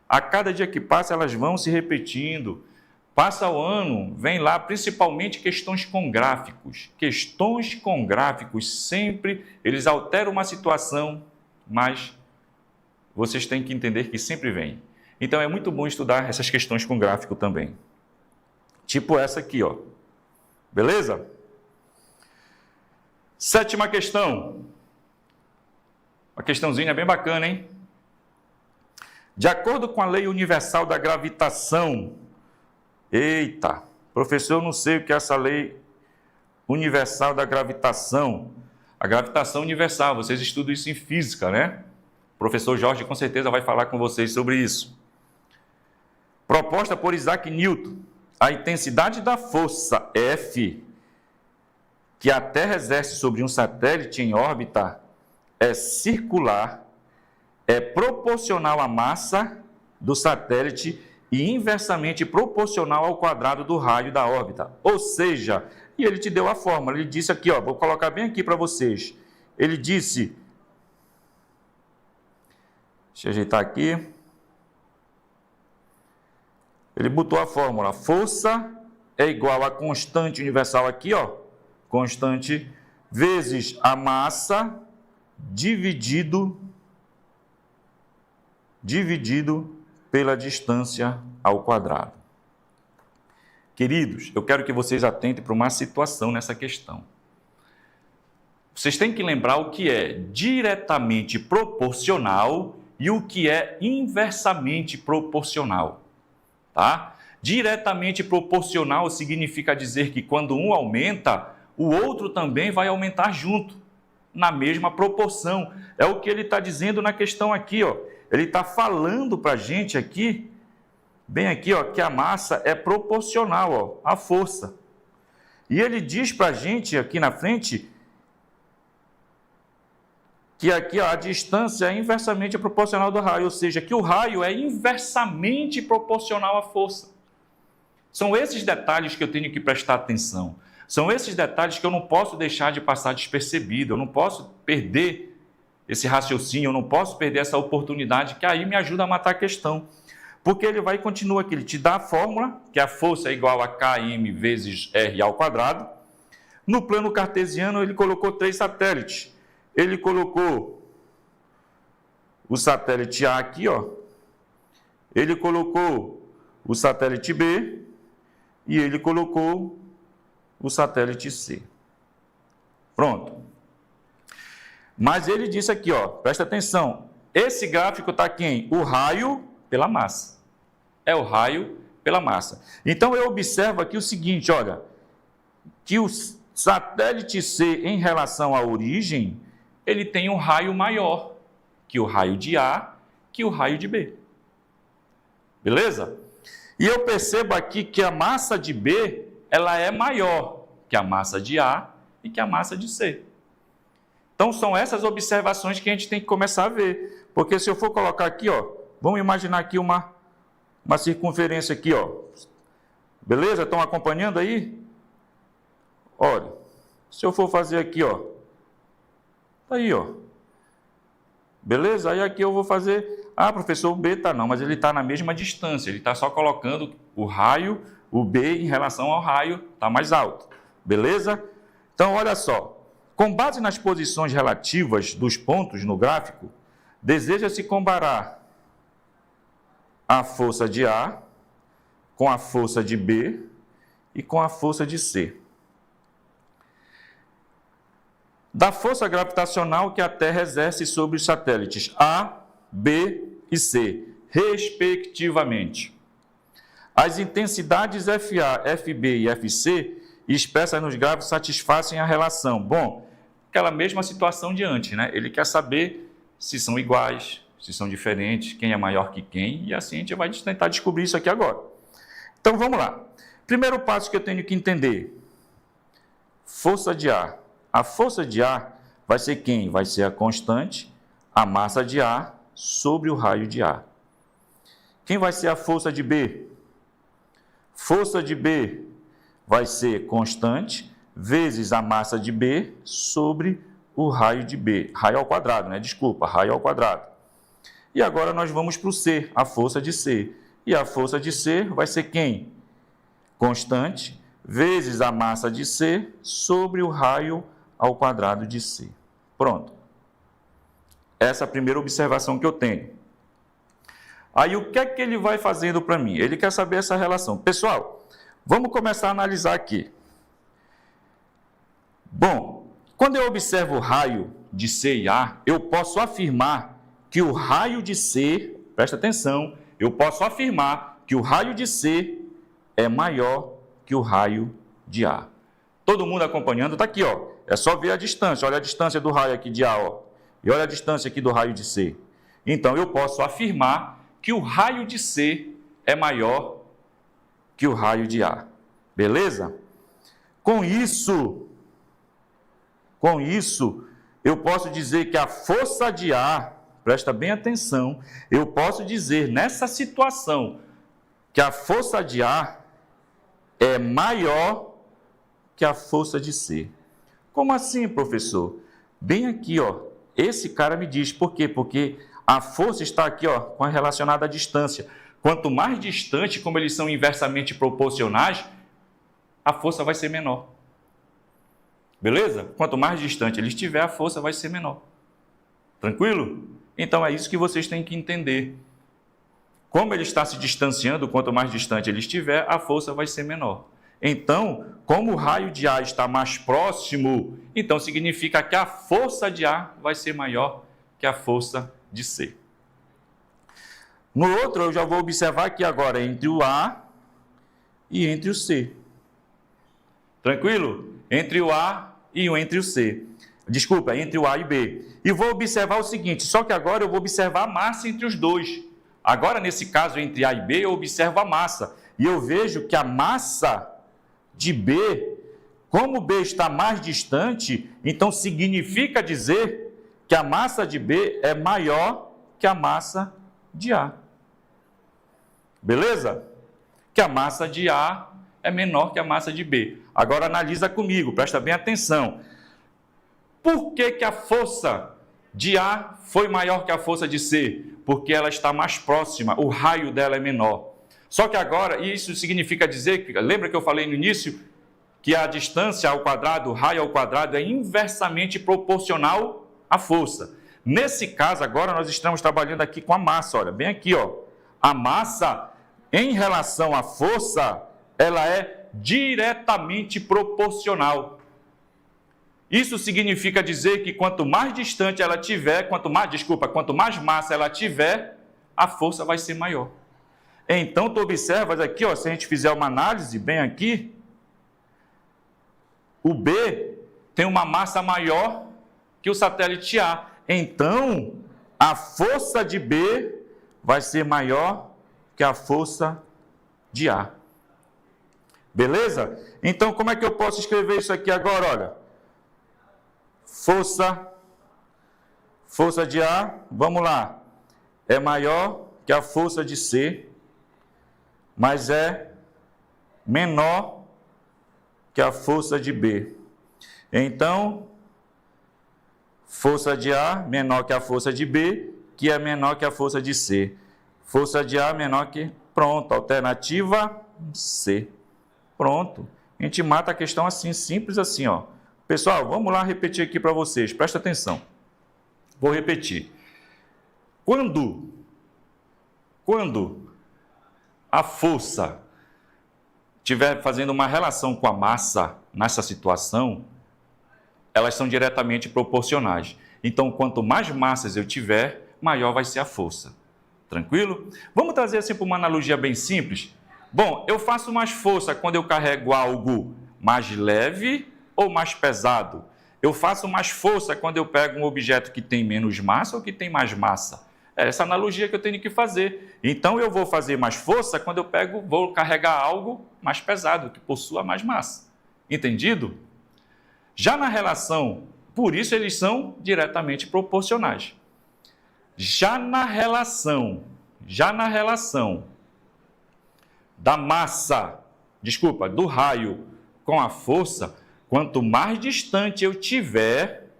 A cada dia que passa, elas vão se repetindo. Passa o ano, vem lá, principalmente questões com gráficos. Questões com gráficos, sempre eles alteram uma situação, mas vocês têm que entender que sempre vem. Então, é muito bom estudar essas questões com gráfico também. Tipo essa aqui, ó. Beleza? 7ª questão. Uma questãozinha bem bacana, hein? De acordo com a lei universal da gravitação... Eita, professor, eu não sei o que é essa lei universal da gravitação. A gravitação universal, vocês estudam isso em física, né? O professor Jorge com certeza vai falar com vocês sobre isso. Proposta por Isaac Newton, a intensidade da força F que a Terra exerce sobre um satélite em órbita é circular, é proporcional à massa do satélite e inversamente proporcional ao quadrado do raio da órbita. Ou seja, e ele te deu a fórmula, ele disse aqui, ó, vou colocar bem aqui para vocês. Ele disse, deixa eu ajeitar aqui. Ele botou a fórmula, força é igual a constante universal aqui, ó, constante vezes a massa dividido pela distância ao quadrado. Queridos, eu quero que vocês atentem para uma situação nessa questão. Vocês têm que lembrar o que é diretamente proporcional e o que é inversamente proporcional, tá? Diretamente proporcional significa dizer que quando um aumenta, o outro também vai aumentar junto, na mesma proporção. É o que ele está dizendo na questão aqui, ó. Ele está falando para a gente aqui, bem aqui, ó, que a massa é proporcional, ó, à força. E ele diz para a gente aqui na frente que aqui, ó, a distância é inversamente proporcional do raio, ou seja, que o raio é inversamente proporcional à força. São esses detalhes que eu tenho que prestar atenção. São esses detalhes que eu não posso deixar de passar despercebido, eu não posso perder esse raciocínio, eu não posso perder essa oportunidade, que aí me ajuda a matar a questão. Porque ele vai e continua aqui, ele te dá a fórmula, que a força é igual a km vezes r ao quadrado. No plano cartesiano, ele colocou 3 satélites. Ele colocou o satélite A aqui, ó. Ele colocou o satélite B e ele colocou o satélite C. Pronto. Mas ele disse aqui, ó, presta atenção, esse gráfico está quem? O raio pela massa. É o raio pela massa. Então, eu observo aqui o seguinte, olha, que o satélite C, em relação à origem, ele tem um raio maior que o raio de A, que o raio de B. Beleza? E eu percebo aqui que a massa de B, ela é maior que a massa de A e que a massa de C. Então, são essas observações que a gente tem que começar a ver. Porque se eu for colocar aqui, ó, vamos imaginar aqui uma circunferência aqui, ó. Beleza? Estão acompanhando aí? Olha, se eu for fazer aqui, ó. Tá aí, ó. Beleza? Aí aqui eu vou fazer... Ah, professor, o B tá não, mas ele está na mesma distância. Ele está só colocando o raio, o B em relação ao raio, está mais alto. Beleza? Então, olha só. Com base nas posições relativas dos pontos no gráfico, deseja-se comparar a força de A com a força de B e com a força de C. da força gravitacional que a Terra exerce sobre os satélites A, B e C, respectivamente. As intensidades FA, FB e FC expressas nos gráficos satisfazem a relação. Bom, aquela mesma situação de antes, né? Ele quer saber se são iguais, se são diferentes, quem é maior que quem, e assim a gente vai tentar descobrir isso aqui agora. Então vamos lá. Primeiro passo que eu tenho que entender: força de ar. A força de ar vai ser quem? Vai ser a constante, a massa de ar sobre o raio de ar. Quem vai ser a força de B? Força de B vai ser constante vezes a massa de B sobre o raio de B. Raio ao quadrado, né? Desculpa, raio ao quadrado. E agora nós vamos para o C, a força de C. E a força de C vai ser quem? Constante vezes a massa de C sobre o raio ao quadrado de C. Pronto. Essa é a primeira observação que eu tenho. Aí o que é que ele vai fazendo para mim? Ele quer saber essa relação. Pessoal, vamos começar a analisar aqui. Bom, quando eu observo o raio de C e A, eu posso afirmar que o raio de C, presta atenção, eu posso afirmar que o raio de C é maior que o raio de A. Todo mundo acompanhando? Está aqui, ó. É só ver a distância. Olha a distância do raio aqui de A, ó. E olha a distância aqui do raio de C. Então, eu posso afirmar que o raio de C é maior que o raio de A. Beleza? Com isso, eu posso dizer que a força de A, presta bem atenção, eu posso dizer nessa situação que a força de A é maior que a força de C. Como assim, professor? Bem aqui, ó. Esse cara me diz. Por quê? Porque a força está aqui, ó, relacionada à distância. Quanto mais distante, como eles são inversamente proporcionais, a força vai ser menor. Beleza? Quanto mais distante ele estiver, a força vai ser menor. Tranquilo? Então é isso que vocês têm que entender. Como ele está se distanciando, quanto mais distante ele estiver, a força vai ser menor. Então, como o raio de A está mais próximo, então significa que a força de A vai ser maior que a força de C. No outro, eu já vou observar aqui agora entre o A e entre o C. Tranquilo? Entre o A e entre o C. Desculpa, entre o A e B. E vou observar o seguinte, só que agora eu vou observar a massa entre os dois. Agora, nesse caso, entre A e B, eu observo a massa. E eu vejo que a massa de B, como B está mais distante, então significa dizer que a massa de B é maior que a massa de A. Beleza? Que a massa de A é menor que a massa de B. Agora analisa comigo, presta bem atenção. Por que a força de A foi maior que a força de C? Porque ela está mais próxima, o raio dela é menor. Só que agora, isso significa dizer, que, lembra que eu falei no início, que a distância ao quadrado, o raio ao quadrado, é inversamente proporcional à força. Nesse caso, agora, nós estamos trabalhando aqui com a massa, olha, bem aqui, ó. A massa, em relação à força, ela é diretamente proporcional. Isso significa dizer que quanto mais distante ela tiver, quanto mais massa ela tiver, a força vai ser maior. Então, tu observas aqui, ó, se a gente fizer uma análise bem aqui, o B tem uma massa maior que o satélite A. Então, a força de B vai ser maior que a força de A. Beleza? Então, como é que eu posso escrever isso aqui agora? Olha, força de A, vamos lá, é maior que a força de C, mas é menor que a força de B. Então, força de A menor que a força de B, que é menor que a força de C. Força de A menor que... Pronto, alternativa C. Pronto. A gente mata a questão assim, simples assim, ó. Pessoal, vamos lá repetir aqui para vocês. Presta atenção. Vou repetir. Quando a força estiver fazendo uma relação com a massa nessa situação, elas são diretamente proporcionais. Então, quanto mais massas eu tiver, maior vai ser a força. Tranquilo? Vamos trazer assim para uma analogia bem simples? Bom, eu faço mais força quando eu carrego algo mais leve ou mais pesado? Eu faço mais força quando eu pego um objeto que tem menos massa ou que tem mais massa? É essa analogia que eu tenho que fazer. Então, eu vou fazer mais força quando eu vou carregar algo mais pesado, que possua mais massa. Entendido? Já na relação, por isso eles são diretamente proporcionais. Já na relação da massa, do raio com a força, quanto mais distante eu tiver,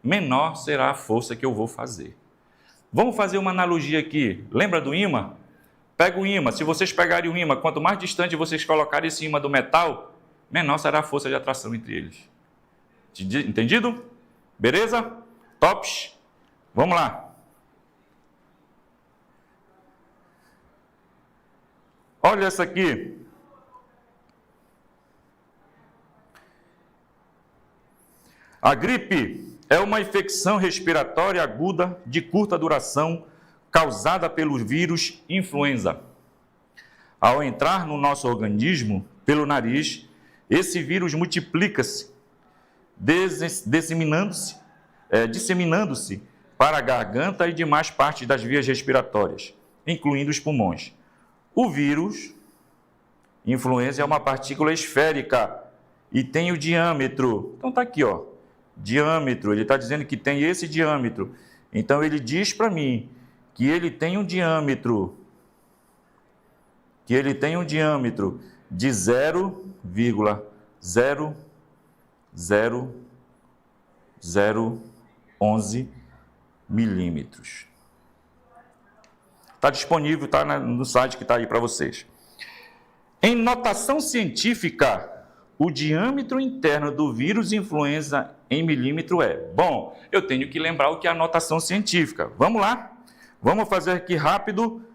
menor será a força que eu vou fazer. Vamos fazer uma analogia aqui. Lembra do ímã? Pega o ímã. Se vocês pegarem o ímã, quanto mais distante vocês colocarem esse ímã do metal, menor será a força de atração entre eles. Entendido? Beleza? Tops? Vamos lá. Olha essa aqui. A gripe é uma infecção respiratória aguda de curta duração causada pelo vírus influenza. Ao entrar no nosso organismo pelo nariz, esse vírus multiplica-se, disseminando-se para a garganta e demais partes das vias respiratórias, incluindo os pulmões. O vírus influenza é uma partícula esférica e tem o diâmetro. Então está aqui, ó, diâmetro. Ele está dizendo que tem esse diâmetro. Então ele diz para mim que ele tem um diâmetro, de 0,00011 milímetros. Está disponível, está no site que está aí para vocês. Em notação científica, o diâmetro interno do vírus influenza em milímetro é. Bom, eu tenho que lembrar o que é a notação científica. Vamos lá? Vamos fazer aqui rápido,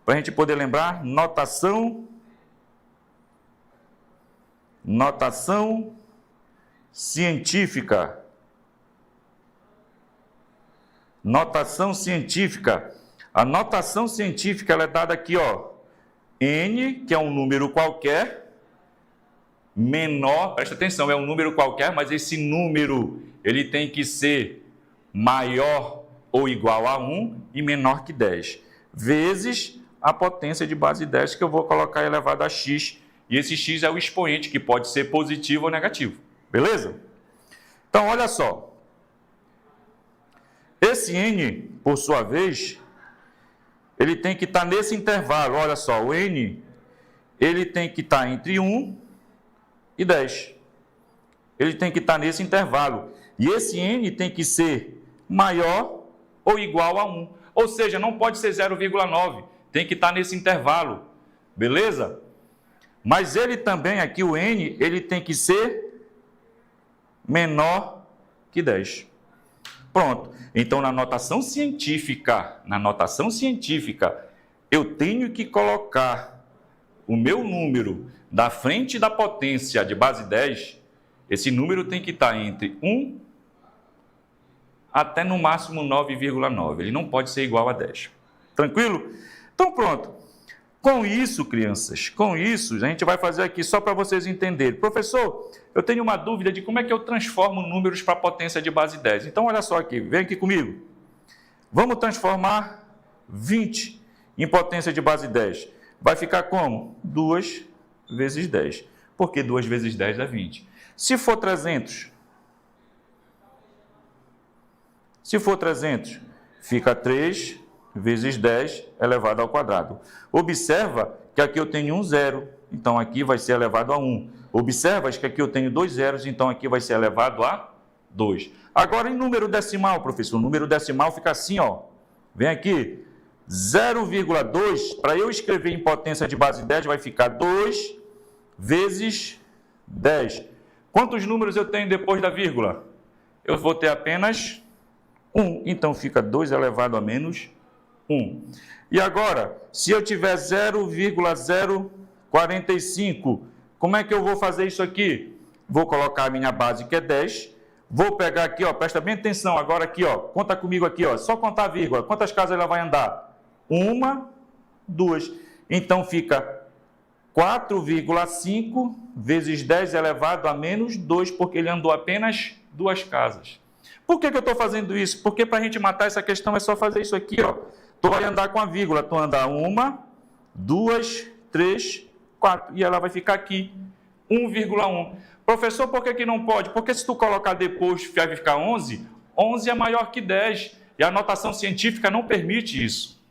para a gente poder lembrar. Notação científica. Notação científica. A notação científica ela é dada aqui, ó. N, que é um número qualquer, menor, presta atenção, é um número qualquer, mas esse número ele tem que ser maior ou igual a 1 e menor que 10, vezes a potência de base 10, que eu vou colocar elevado a x, e esse x é o expoente, que pode ser positivo ou negativo, beleza? Então, olha só, esse n, por sua vez, ele tem que estar nesse intervalo, olha só, o n, ele tem que estar entre 1 e 10. Ele tem que estar nesse intervalo. E esse n tem que ser maior ou igual a 1. Ou seja, não pode ser 0,9, tem que estar nesse intervalo, beleza? Mas ele também, aqui o n, ele tem que ser menor que 10. Pronto. Então, na notação científica, eu tenho que colocar o meu número da frente da potência de base 10, esse número tem que estar entre 1 até no máximo 9,9. Ele não pode ser igual a 10. Tranquilo? Então, pronto. Com isso, crianças, a gente vai fazer aqui só para vocês entenderem. Professor, eu tenho uma dúvida de como é que eu transformo números para a potência de base 10. Então, olha só aqui, vem aqui comigo. Vamos transformar 20 em potência de base 10. Vai ficar como? 2 vezes 10. Porque 2 vezes 10 é 20. Se for 300, fica 3 vezes 10 elevado ao quadrado. Observa que aqui eu tenho um zero, então aqui vai ser elevado a 1. Observa que aqui eu tenho 2 zeros, então aqui vai ser elevado a 2. Agora, em número decimal, professor, o número decimal fica assim, ó. Vem aqui, 0,2, para eu escrever em potência de base 10, vai ficar 2 vezes 10. Quantos números eu tenho depois da vírgula? Eu vou ter apenas 1, então fica 2 elevado a menos 1. E agora, se eu tiver 0,045, como é que eu vou fazer isso aqui? Vou colocar a minha base, que é 10, Vou pegar aqui, ó, presta bem atenção, agora aqui, ó, conta comigo aqui, ó, só contar a vírgula. Quantas casas ela vai andar? 1, 2. Então fica 4,5 vezes 10 elevado a menos 2, porque ele andou apenas 2 casas. Por que eu estou fazendo isso? Porque para a gente matar essa questão é só fazer isso aqui, ó. Tu vai andar com a vírgula, tu andar 1, 2, 3, 4, e ela vai ficar aqui, 1,1. Professor, por que não pode? Porque se tu colocar depois vai ficar 11, 11 é maior que 10, e a notação científica não permite isso.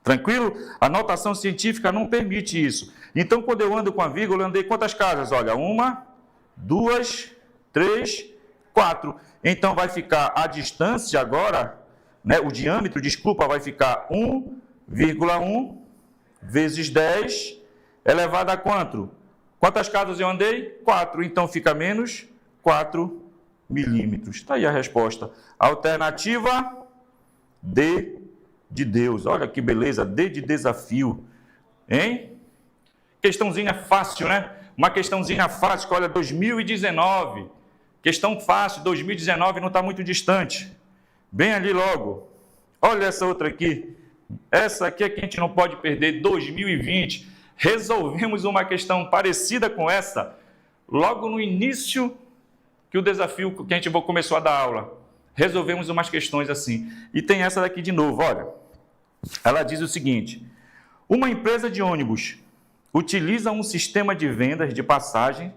Tranquilo? A notação científica não permite isso. Então, quando eu ando com a vírgula, eu andei quantas casas? Olha, 1, 2, 3, 4. Então, vai ficar a distância agora, né, o diâmetro, desculpa, vai ficar 1,1 vezes 10 elevado a quanto? Quantas casas eu andei? 4. Então, fica menos 4 milímetros. Está aí a resposta. Alternativa D de Deus. Olha que beleza, D de desafio. Hein? Questãozinha fácil, né? Uma questãozinha fácil, olha, 2019. Questão fácil, 2019 não está muito distante. Bem ali logo. Olha essa outra aqui. Essa aqui é que a gente não pode perder, 2020. Resolvemos uma questão parecida com essa, logo no início que o desafio que a gente começou a dar aula. Resolvemos umas questões assim. E tem essa daqui de novo, olha. Ela diz o seguinte: uma empresa de ônibus utiliza um sistema de vendas de passagem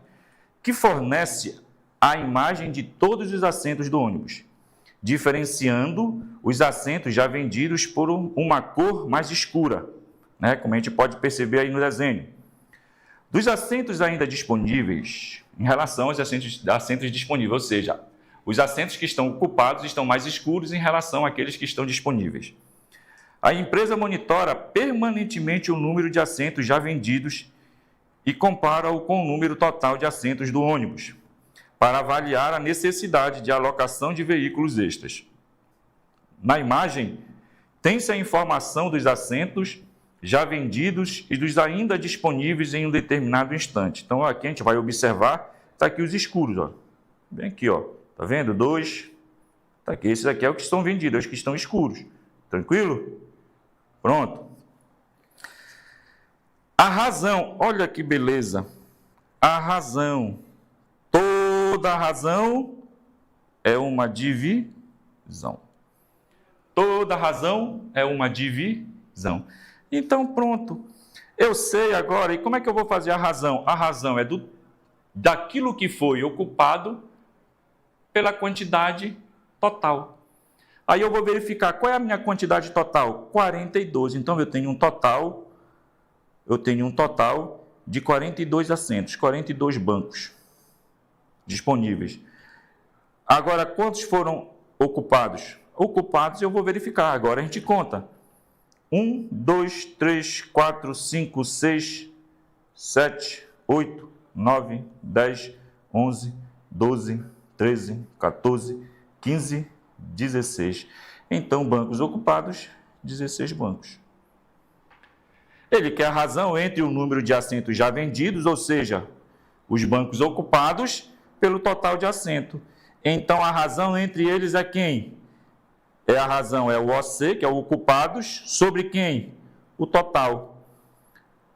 que fornece a imagem de todos os assentos do ônibus, diferenciando os assentos já vendidos por uma cor mais escura, né? Como a gente pode perceber aí no desenho. Dos assentos ainda disponíveis, em relação aos assentos disponíveis, ou seja, os assentos que estão ocupados estão mais escuros em relação àqueles que estão disponíveis. A empresa monitora permanentemente o número de assentos já vendidos e compara-o com o número total de assentos do ônibus, para avaliar a necessidade de alocação de veículos extras. Na imagem, tem-se a informação dos assentos já vendidos e dos ainda disponíveis em um determinado instante. Então, aqui a gente vai observar, está aqui os escuros, ó. Bem aqui, ó. Tá vendo? 2. Tá aqui, esses aqui é o que estão vendidos, os que estão escuros. Tranquilo? Pronto. A razão, olha que beleza. A razão. Toda razão é uma divisão. Toda razão é uma divisão. Então, pronto. Eu sei agora, e como é que eu vou fazer a razão? A razão é daquilo que foi ocupado pela quantidade total. Aí eu vou verificar qual é a minha quantidade total? 42. Então, eu tenho um total de 42 assentos, 42 bancos disponíveis. Agora, quantos foram ocupados? Ocupados eu vou verificar. Agora a gente conta. 1, 2, 3, 4, 5, 6, 7, 8, 9, 10, 11, 12, 13, 14, 15, 16. Então, bancos ocupados, 16 bancos. Ele quer a razão entre o número de assentos já vendidos, ou seja, os bancos ocupados, pelo total de assento. Então, a razão entre eles é quem? A razão é o OC, que é o ocupados, sobre quem? O total.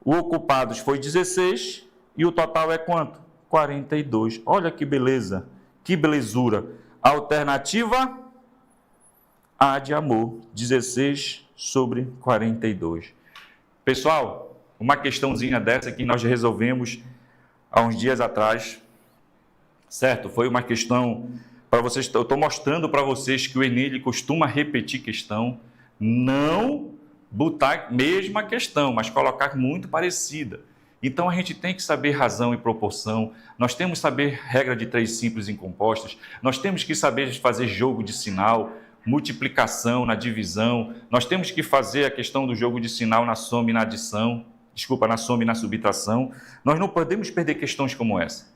O ocupados foi 16 e o total é quanto? 42. Olha que beleza, que belezura. Alternativa A de amor, 16 sobre 42. Pessoal, uma questãozinha dessa que nós resolvemos há uns dias atrás, certo? Foi uma questão para vocês, eu estou mostrando para vocês que o Enem ele costuma repetir questão, não botar a mesma questão, mas colocar muito parecida. Então, a gente tem que saber razão e proporção, nós temos que saber regra de 3 simples e compostas, nós temos que saber fazer jogo de sinal, multiplicação na divisão, nós temos que fazer a questão do jogo de sinal na soma e na adição, na soma e na subtração. Nós não podemos perder questões como essa.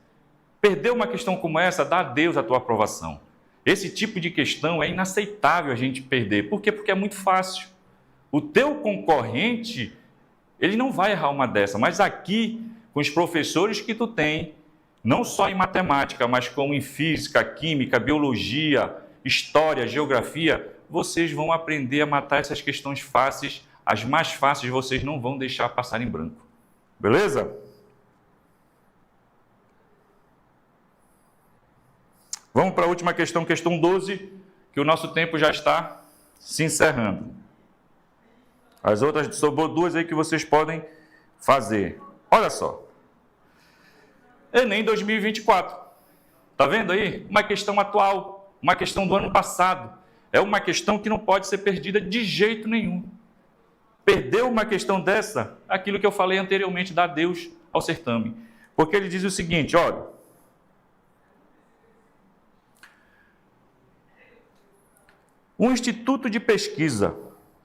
Perder uma questão como essa, dá a Deus a tua aprovação. Esse tipo de questão é inaceitável a gente perder. Por quê? Porque é muito fácil. O teu concorrente, ele não vai errar uma dessa, mas aqui, com os professores que tu tem, não só em matemática, mas como em física, química, biologia, história, geografia, vocês vão aprender a matar essas questões fáceis. As mais fáceis vocês não vão deixar passar em branco. Beleza? Vamos para a última questão, questão 12, que o nosso tempo já está se encerrando. As outras, sobrou duas aí que vocês podem fazer. Olha só. Enem 2024. Está vendo aí? Uma questão atual, uma questão do ano passado. É uma questão que não pode ser perdida de jeito nenhum. Perdeu uma questão dessa, aquilo que eu falei anteriormente, dá adeus ao certame. Porque ele diz o seguinte, olha. Um instituto de pesquisa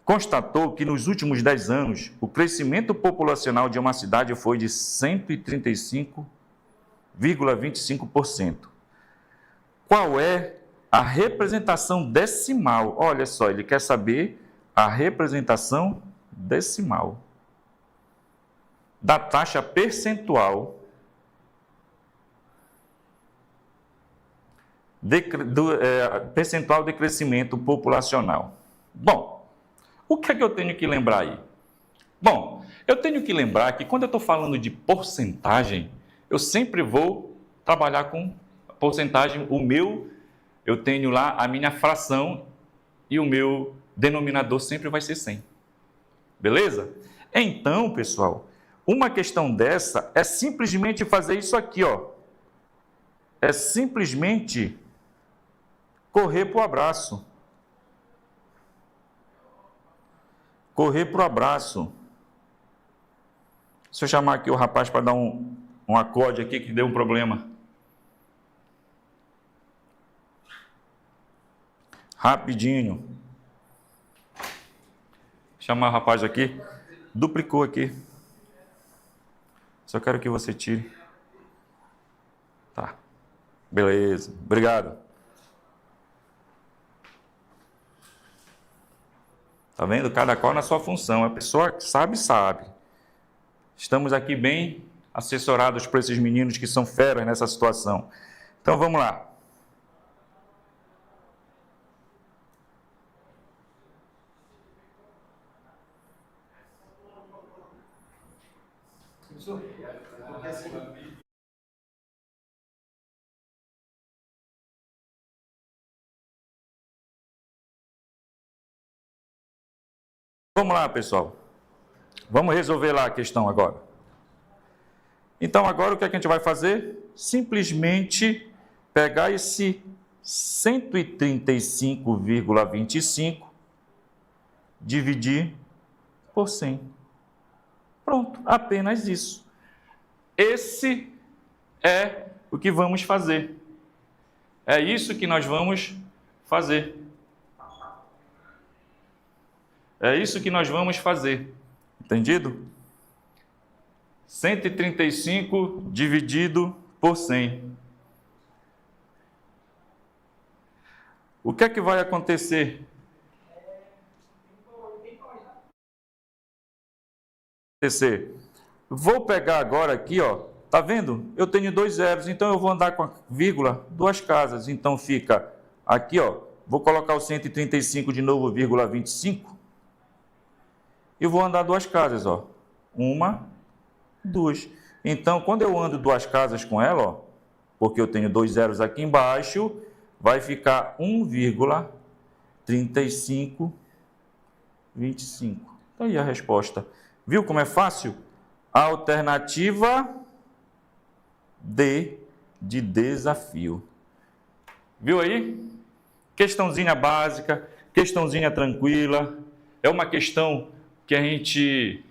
constatou que nos últimos 10 anos o crescimento populacional de uma cidade foi de 135,25%. Qual é a representação decimal? Olha só, ele quer saber a representação decimal da taxa percentual percentual de crescimento populacional. Bom, o que é que eu tenho que lembrar aí? Bom, eu tenho que lembrar que quando eu estou falando de porcentagem, eu sempre vou trabalhar com porcentagem. Eu tenho lá a minha fração e o meu denominador sempre vai ser 100. Beleza? Então, pessoal, uma questão dessa é simplesmente fazer isso aqui, ó. É simplesmente correr para o abraço. Correr para o abraço. Deixa eu chamar aqui o rapaz para dar um acorde aqui que deu um problema. Rapidinho. Chamar o rapaz aqui. Duplicou aqui. Só quero que você tire. Tá. Beleza. Obrigado. Tá vendo? Cada qual na sua função. A pessoa que sabe, sabe. Estamos aqui bem assessorados por esses meninos que são feras nessa situação. Então, vamos lá. Vamos lá, pessoal. Vamos resolver lá a questão agora. Então, agora o que é que a gente vai fazer? Simplesmente pegar esse 135,25 dividir por 100. Pronto, apenas isso. Esse é o que vamos fazer. É isso que nós vamos fazer. É isso que nós vamos fazer. Entendido? 135 dividido por 100. O que é que vai acontecer? Vou pegar agora aqui, ó. Tá vendo? Eu tenho 2 zeros, então eu vou andar com a vírgula 2 casas. Então fica aqui, ó. Vou colocar o 135 de novo, vírgula 25. E vou andar 2 casas, ó. 1, 2. Então, quando eu ando 2 casas com ela, ó, porque eu tenho 2 zeros aqui embaixo, vai ficar 1,3525. Tá aí a resposta. Viu como é fácil? Alternativa D de desafio. Viu aí? Questãozinha básica, questãozinha tranquila. É uma questão que a gente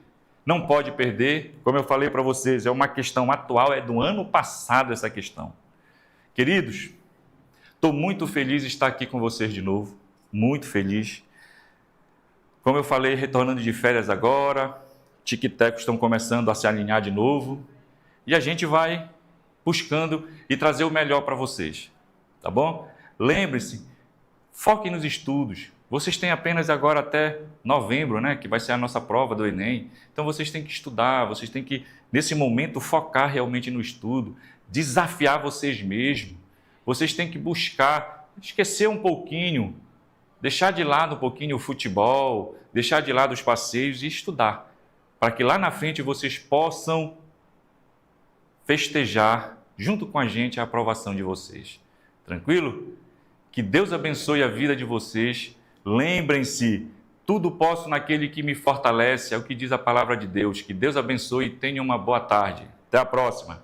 não pode perder. Como eu falei para vocês, é uma questão atual, é do ano passado essa questão. Queridos, estou muito feliz de estar aqui com vocês de novo, muito feliz. Como eu falei, retornando de férias agora, tic-tecos estão começando a se alinhar de novo, e a gente vai buscando e trazer o melhor para vocês, tá bom? Lembre-se, foquem nos estudos, Vocês têm apenas agora até novembro, né, que vai ser a nossa prova do Enem. Então vocês têm que estudar, vocês têm que, nesse momento, focar realmente no estudo, desafiar vocês mesmos. Vocês têm que buscar, esquecer um pouquinho, deixar de lado um pouquinho o futebol, deixar de lado os passeios e estudar, para que lá na frente vocês possam festejar junto com a gente a aprovação de vocês. Tranquilo? Que Deus abençoe a vida de vocês. Lembrem-se, tudo posso naquele que me fortalece, é o que diz a palavra de Deus. Que Deus abençoe e tenha uma boa tarde. Até a próxima.